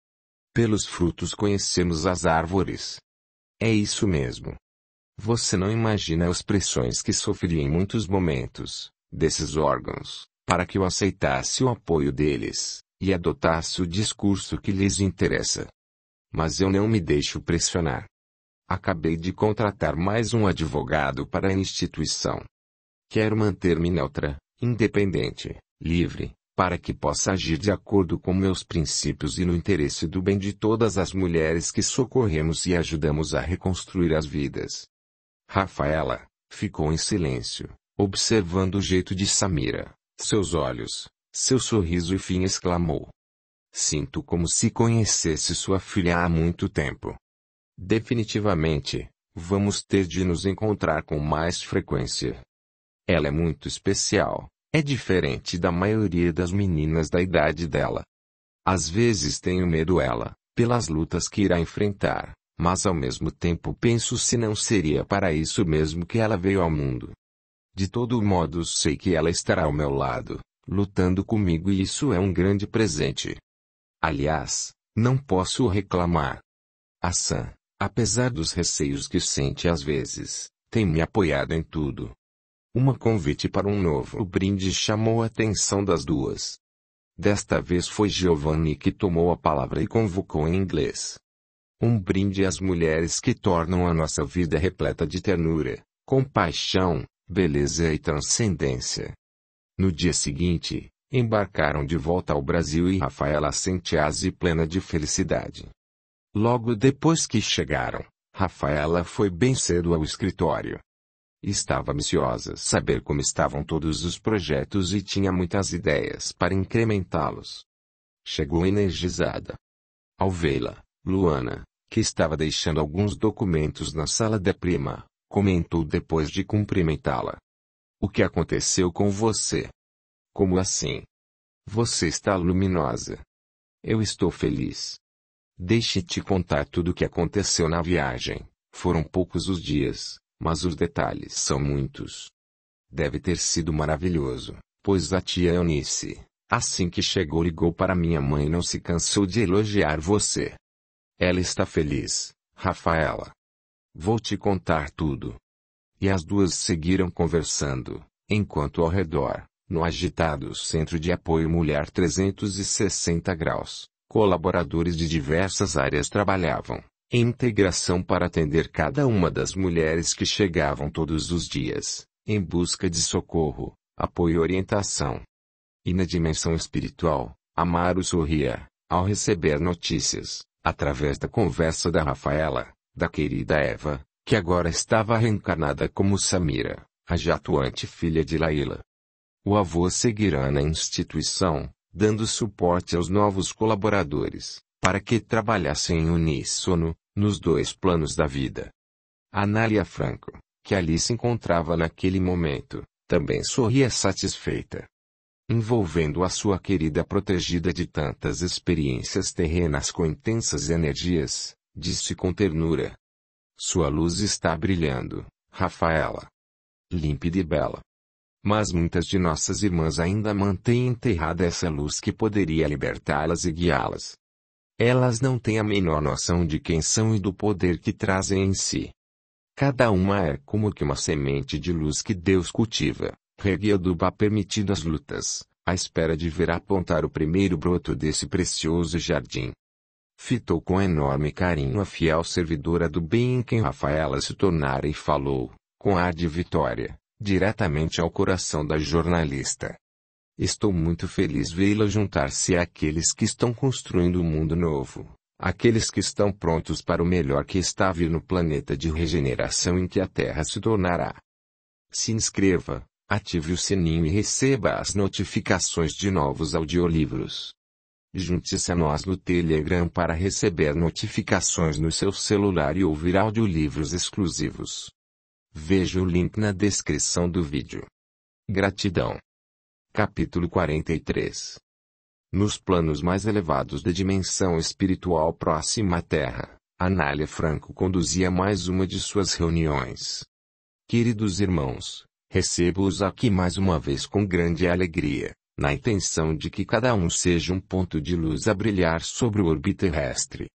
Speaker 1: Pelos frutos conhecemos as árvores. É isso mesmo. Você não imagina as pressões que sofri em muitos momentos, desses órgãos, para que eu aceitasse o apoio deles, e adotasse o discurso que lhes interessa. Mas eu não me deixo pressionar. Acabei de contratar mais um advogado para a instituição. Quero manter-me neutra, independente, livre, para que possa agir de acordo com meus princípios e no interesse do bem de todas as mulheres que socorremos e ajudamos a reconstruir as vidas. Rafaela ficou em silêncio, observando o jeito de Samira, seus olhos, seu sorriso e fim exclamou. Sinto como se conhecesse sua filha há muito tempo. Definitivamente, vamos ter de nos encontrar com mais frequência. Ela é muito especial. É diferente da maioria das meninas da idade dela. Às vezes tenho medo dela, pelas lutas que irá enfrentar, mas ao mesmo tempo penso se não seria para isso mesmo que ela veio ao mundo. De todo modo sei que ela estará ao meu lado, lutando comigo e isso é um grande presente. Aliás, não posso reclamar. A Sam, apesar dos receios que sente às vezes, tem me apoiado em tudo. Um convite para um novo brinde chamou a atenção das duas. Desta vez foi Giovanni que tomou a palavra e convocou em inglês. Um brinde às mulheres que tornam a nossa vida repleta de ternura, compaixão, beleza e transcendência. No dia seguinte, embarcaram de volta ao Brasil e Rafaela sentia-se plena de felicidade. Logo depois que chegaram, Rafaela foi bem cedo ao escritório. Estava ansiosa saber como estavam todos os projetos e tinha muitas ideias para incrementá-los. Chegou energizada. Ao vê-la, Luana, que estava deixando alguns documentos na sala da prima, comentou depois de cumprimentá-la. O que aconteceu com você? Como assim? Você está luminosa. Eu estou feliz. Deixe-te contar tudo o que aconteceu na viagem. Foram poucos os dias, mas os detalhes são muitos. Deve ter sido maravilhoso, pois a tia Eunice, assim que chegou, ligou para minha mãe e não se cansou de elogiar você. Ela está feliz, Rafaela. Vou te contar tudo. E as duas seguiram conversando, enquanto ao redor, no agitado Centro de Apoio Mulher 360 graus, colaboradores de diversas áreas trabalhavam, em integração para atender cada uma das mulheres que chegavam todos os dias, em busca de socorro, apoio e orientação. E na dimensão espiritual, Amaro sorria, ao receber notícias, através da conversa da Rafaela, da querida Eva, que agora estava reencarnada como Samira, a já atuante filha de Laila. O avô seguirá na instituição, dando suporte aos novos colaboradores, para que trabalhassem em uníssono, nos dois planos da vida. Anália Franco, que ali se encontrava naquele momento, também sorria satisfeita. Envolvendo a sua querida protegida de tantas experiências terrenas com intensas energias, disse com ternura. Sua luz está brilhando, Rafaela. Límpida e bela. Mas muitas de nossas irmãs ainda mantêm enterrada essa luz que poderia libertá-las e guiá-las. Elas não têm a menor noção de quem são e do poder que trazem em si. Cada uma é como que uma semente de luz que Deus cultiva, rega e aduba permitindo as lutas, à espera de ver apontar o primeiro broto desse precioso jardim. Fitou com enorme carinho a fiel servidora do bem em quem Rafaela se tornara e falou, com ar de vitória, diretamente ao coração da jornalista. Estou muito feliz vê-la juntar-se àqueles que estão construindo um mundo novo, aqueles que estão prontos para o melhor que está a vir no planeta de regeneração em que a Terra se tornará. Se inscreva, ative o sininho e receba as notificações de novos audiolivros. Junte-se a nós no Telegram para receber notificações no seu celular e ouvir audiolivros exclusivos. Veja o link na descrição do vídeo. Gratidão. Capítulo 43. Nos planos mais elevados da dimensão espiritual próxima à Terra, Anália Franco conduzia mais uma de suas reuniões. Queridos irmãos, recebo-os aqui mais uma vez com grande alegria, na intenção de que cada um seja um ponto de luz a brilhar sobre o orbe terrestre.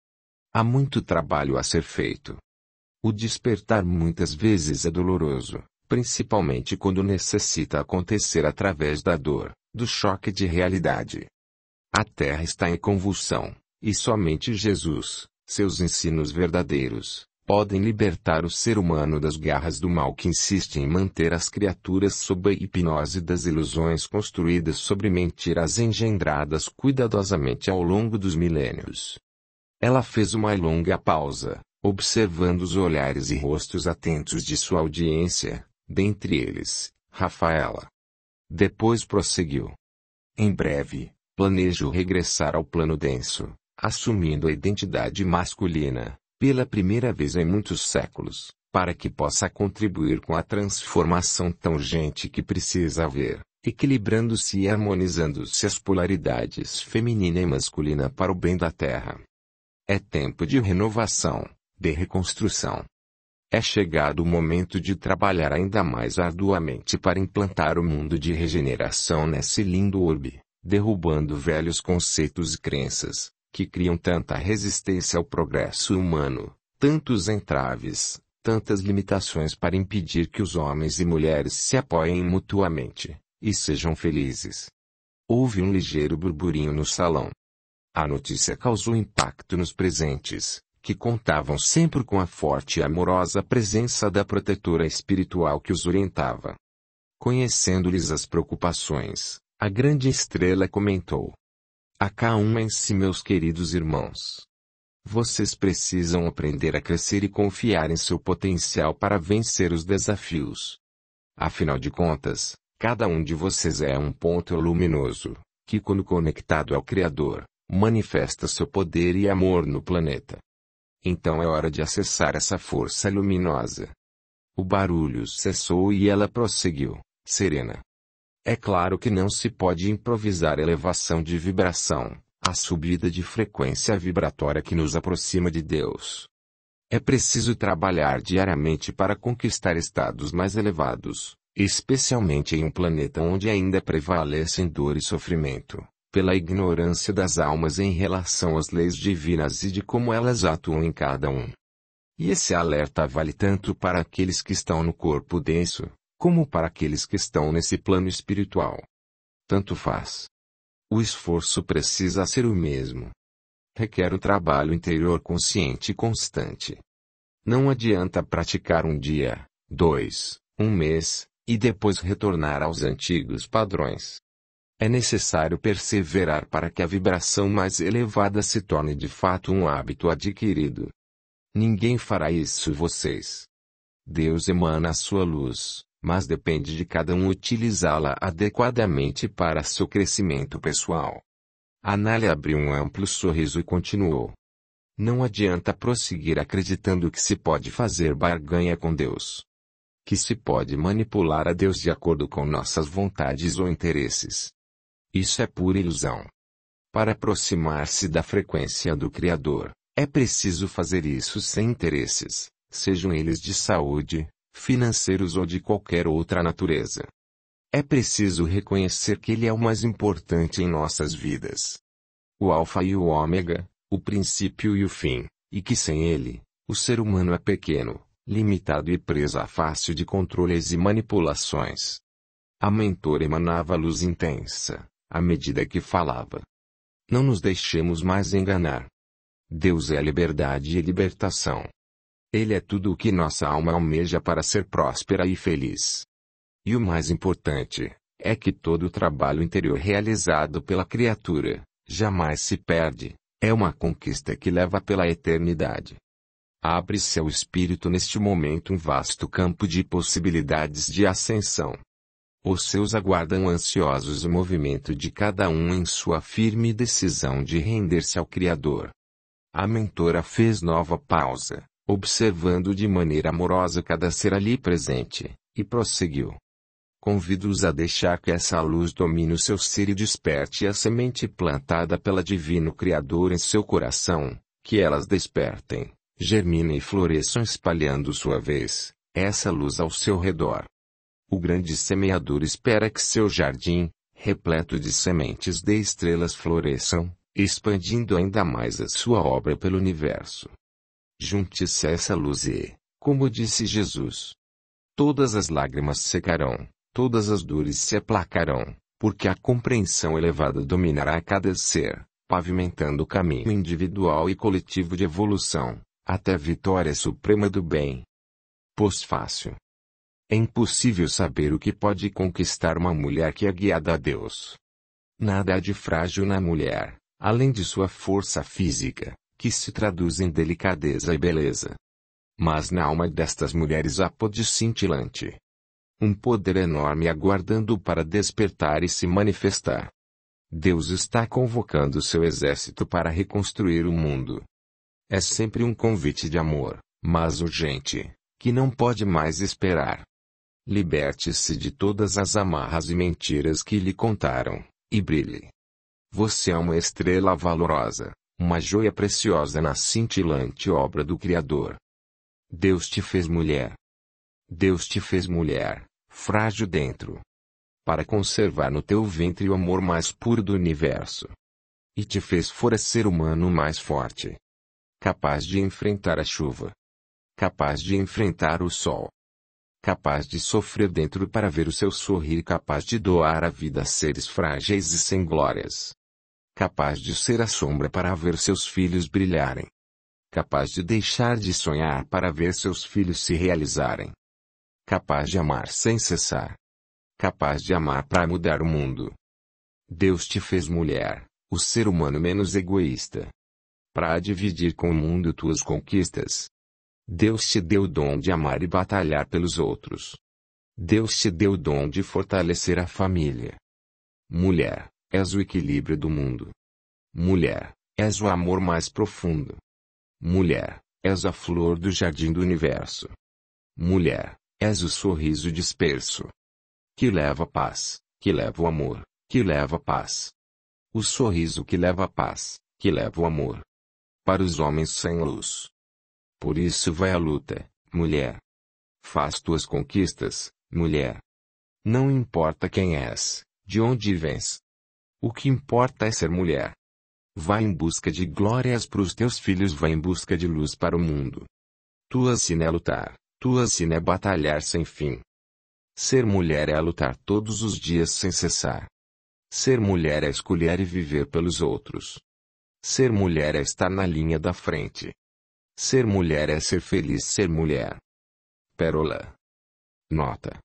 Speaker 1: Há muito trabalho a ser feito. O despertar muitas vezes é doloroso, principalmente quando necessita acontecer através da dor, do choque de realidade. A Terra está em convulsão, e somente Jesus, seus ensinos verdadeiros, podem libertar o ser humano das garras do mal que insiste em manter as criaturas sob a hipnose das ilusões construídas sobre mentiras engendradas cuidadosamente ao longo dos milênios. Ela fez uma longa pausa, observando os olhares e rostos atentos de sua audiência, dentre eles, Rafaela. Depois prosseguiu. Em breve, planejo regressar ao plano denso, assumindo a identidade masculina, pela primeira vez em muitos séculos, para que possa contribuir com a transformação tão urgente que precisa haver, equilibrando-se e harmonizando-se as polaridades feminina e masculina para o bem da Terra. É tempo de renovação, de reconstrução. É chegado o momento de trabalhar ainda mais arduamente para implantar o mundo de regeneração nesse lindo orbe, derrubando velhos conceitos e crenças, que criam tanta resistência ao progresso humano, tantos entraves, tantas limitações para impedir que os homens e mulheres se apoiem mutuamente e sejam felizes. Houve um ligeiro burburinho no salão. A notícia causou impacto nos presentes, que contavam sempre com a forte e amorosa presença da protetora espiritual que os orientava. Conhecendo-lhes as preocupações, a grande estrela comentou: acalmem-se, meus queridos irmãos. Vocês precisam aprender a crescer e confiar em seu potencial para vencer os desafios. Afinal de contas, cada um de vocês é um ponto luminoso, que quando conectado ao Criador, manifesta seu poder e amor no planeta. Então é hora de acessar essa força luminosa. O barulho cessou e ela prosseguiu, serena. É claro que não se pode improvisar elevação de vibração, a subida de frequência vibratória que nos aproxima de Deus. É preciso trabalhar diariamente para conquistar estados mais elevados, especialmente em um planeta onde ainda prevalecem dor e sofrimento, pela ignorância das almas em relação às leis divinas e de como elas atuam em cada um. E esse alerta vale tanto para aqueles que estão no corpo denso, como para aqueles que estão nesse plano espiritual. Tanto faz. O esforço precisa ser o mesmo. Requer um trabalho interior consciente e constante. Não adianta praticar um dia, 2, um mês, e depois retornar aos antigos padrões. É necessário perseverar para que a vibração mais elevada se torne de fato um hábito adquirido. Ninguém fará isso vocês. Deus emana a sua luz, mas depende de cada um utilizá-la adequadamente para seu crescimento pessoal. Anália abriu um amplo sorriso e continuou. Não adianta prosseguir acreditando que se pode fazer barganha com Deus. Que se pode manipular a Deus de acordo com nossas vontades ou interesses. Isso é pura ilusão. Para aproximar-se da frequência do Criador, é preciso fazer isso sem interesses, sejam eles de saúde, financeiros ou de qualquer outra natureza. É preciso reconhecer que Ele é o mais importante em nossas vidas. O Alfa e o Ômega, o princípio e o fim, e que sem Ele, o ser humano é pequeno, limitado e presa fácil de controles e manipulações. A mentora emanava luz intensa, à medida que falava. Não nos deixemos mais enganar. Deus é a liberdade e libertação. Ele é tudo o que nossa alma almeja para ser próspera e feliz. E o mais importante, é que todo o trabalho interior realizado pela criatura, jamais se perde, é uma conquista que leva pela eternidade. Abre-se ao espírito neste momento um vasto campo de possibilidades de ascensão. Os seus aguardam ansiosos o movimento de cada um em sua firme decisão de render-se ao Criador. A mentora fez nova pausa, observando de maneira amorosa cada ser ali presente, e prosseguiu. Convido-os a deixar que essa luz domine o seu ser e desperte a semente plantada pela Divino Criador em seu coração, que elas despertem, germinem e floresçam espalhando sua vez, essa luz ao seu redor. O grande semeador espera que seu jardim, repleto de sementes de estrelas floresçam, expandindo ainda mais a sua obra pelo universo. Junte-se a essa luz e, como disse Jesus, todas as lágrimas secarão, todas as dores se aplacarão, porque a compreensão elevada dominará cada ser, pavimentando o caminho individual e coletivo de evolução, até a vitória suprema do bem. Pós-fácil. É impossível saber o que pode conquistar uma mulher que é guiada a Deus. Nada há de frágil na mulher, além de sua força física, que se traduz em delicadeza e beleza. Mas na alma destas mulheres há poder cintilante. Um poder enorme aguardando para despertar e se manifestar. Deus está convocando seu exército para reconstruir o mundo. É sempre um convite de amor, mas urgente, que não pode mais esperar. Liberte-se de todas as amarras e mentiras que lhe contaram, e brilhe. Você é uma estrela valorosa, uma joia preciosa na cintilante obra do Criador. Deus te fez mulher. Deus te fez mulher, frágil dentro, para conservar no teu ventre o amor mais puro do universo. E te fez fora ser humano mais forte, capaz de enfrentar a chuva. capaz de enfrentar o sol, capaz de sofrer dentro para ver o seu sorrir, capaz de doar a vida a seres frágeis e sem glórias, capaz de ser a sombra para ver seus filhos brilharem, capaz de deixar de sonhar para ver seus filhos se realizarem, capaz de amar sem cessar, capaz de amar para mudar o mundo. Deus te fez mulher, o ser humano menos egoísta, para dividir com o mundo tuas conquistas. Deus te deu o dom de amar e batalhar pelos outros. Deus te deu o dom de fortalecer a família. Mulher, és o equilíbrio do mundo. Mulher, és o amor mais profundo. Mulher, és a flor do jardim do universo. Mulher, és o sorriso disperso, que leva paz, que leva o amor, que leva paz. O sorriso que leva a paz, que leva o amor. Para os homens sem luz. Por isso vai à luta, mulher. Faz tuas conquistas, mulher. Não importa quem és, de onde vens. O que importa é ser mulher. Vai em busca de glórias para os teus filhos, vai em busca de luz para o mundo. Tua sina é lutar, tua sina é batalhar sem fim. Ser mulher é lutar todos os dias sem cessar. Ser mulher é escolher e viver pelos outros. Ser mulher é estar na linha da frente. Ser mulher é ser feliz. Ser mulher. Pérola. Nota: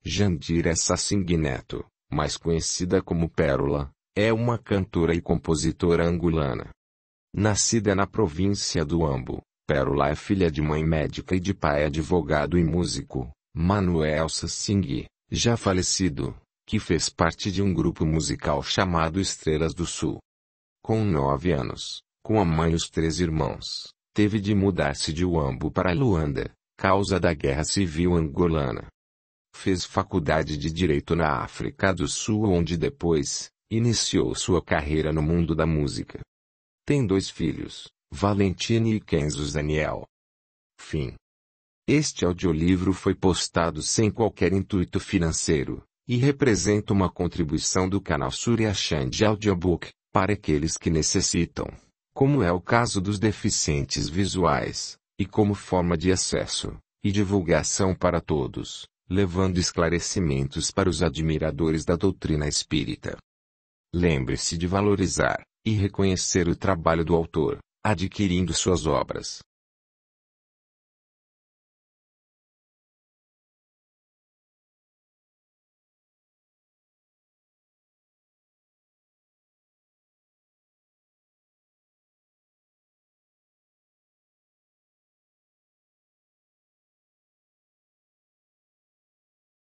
Speaker 1: Jandira Sassingue Neto, mais conhecida como Pérola, é uma cantora e compositora angolana. Nascida na província do Ambo, Pérola é filha de mãe médica e de pai advogado e músico, Manuel Sassingue, já falecido, que fez parte de um grupo musical chamado Estrelas do Sul. Com 9 anos, com a mãe e os 3 irmãos, teve de mudar-se de Uambo para Luanda, causa da Guerra Civil Angolana. Fez faculdade de Direito na África do Sul, onde depois, iniciou sua carreira no mundo da música. Tem 2 filhos, Valentine e Kenzo Daniel. Fim. Este audiolivro foi postado sem qualquer intuito financeiro, e representa uma contribuição do canal Surya Chand Audiobook, para aqueles que necessitam, como é o caso dos deficientes visuais, e como forma de acesso e divulgação para todos, levando esclarecimentos para os admiradores da doutrina espírita. Lembre-se de valorizar e reconhecer o trabalho do autor, adquirindo suas obras.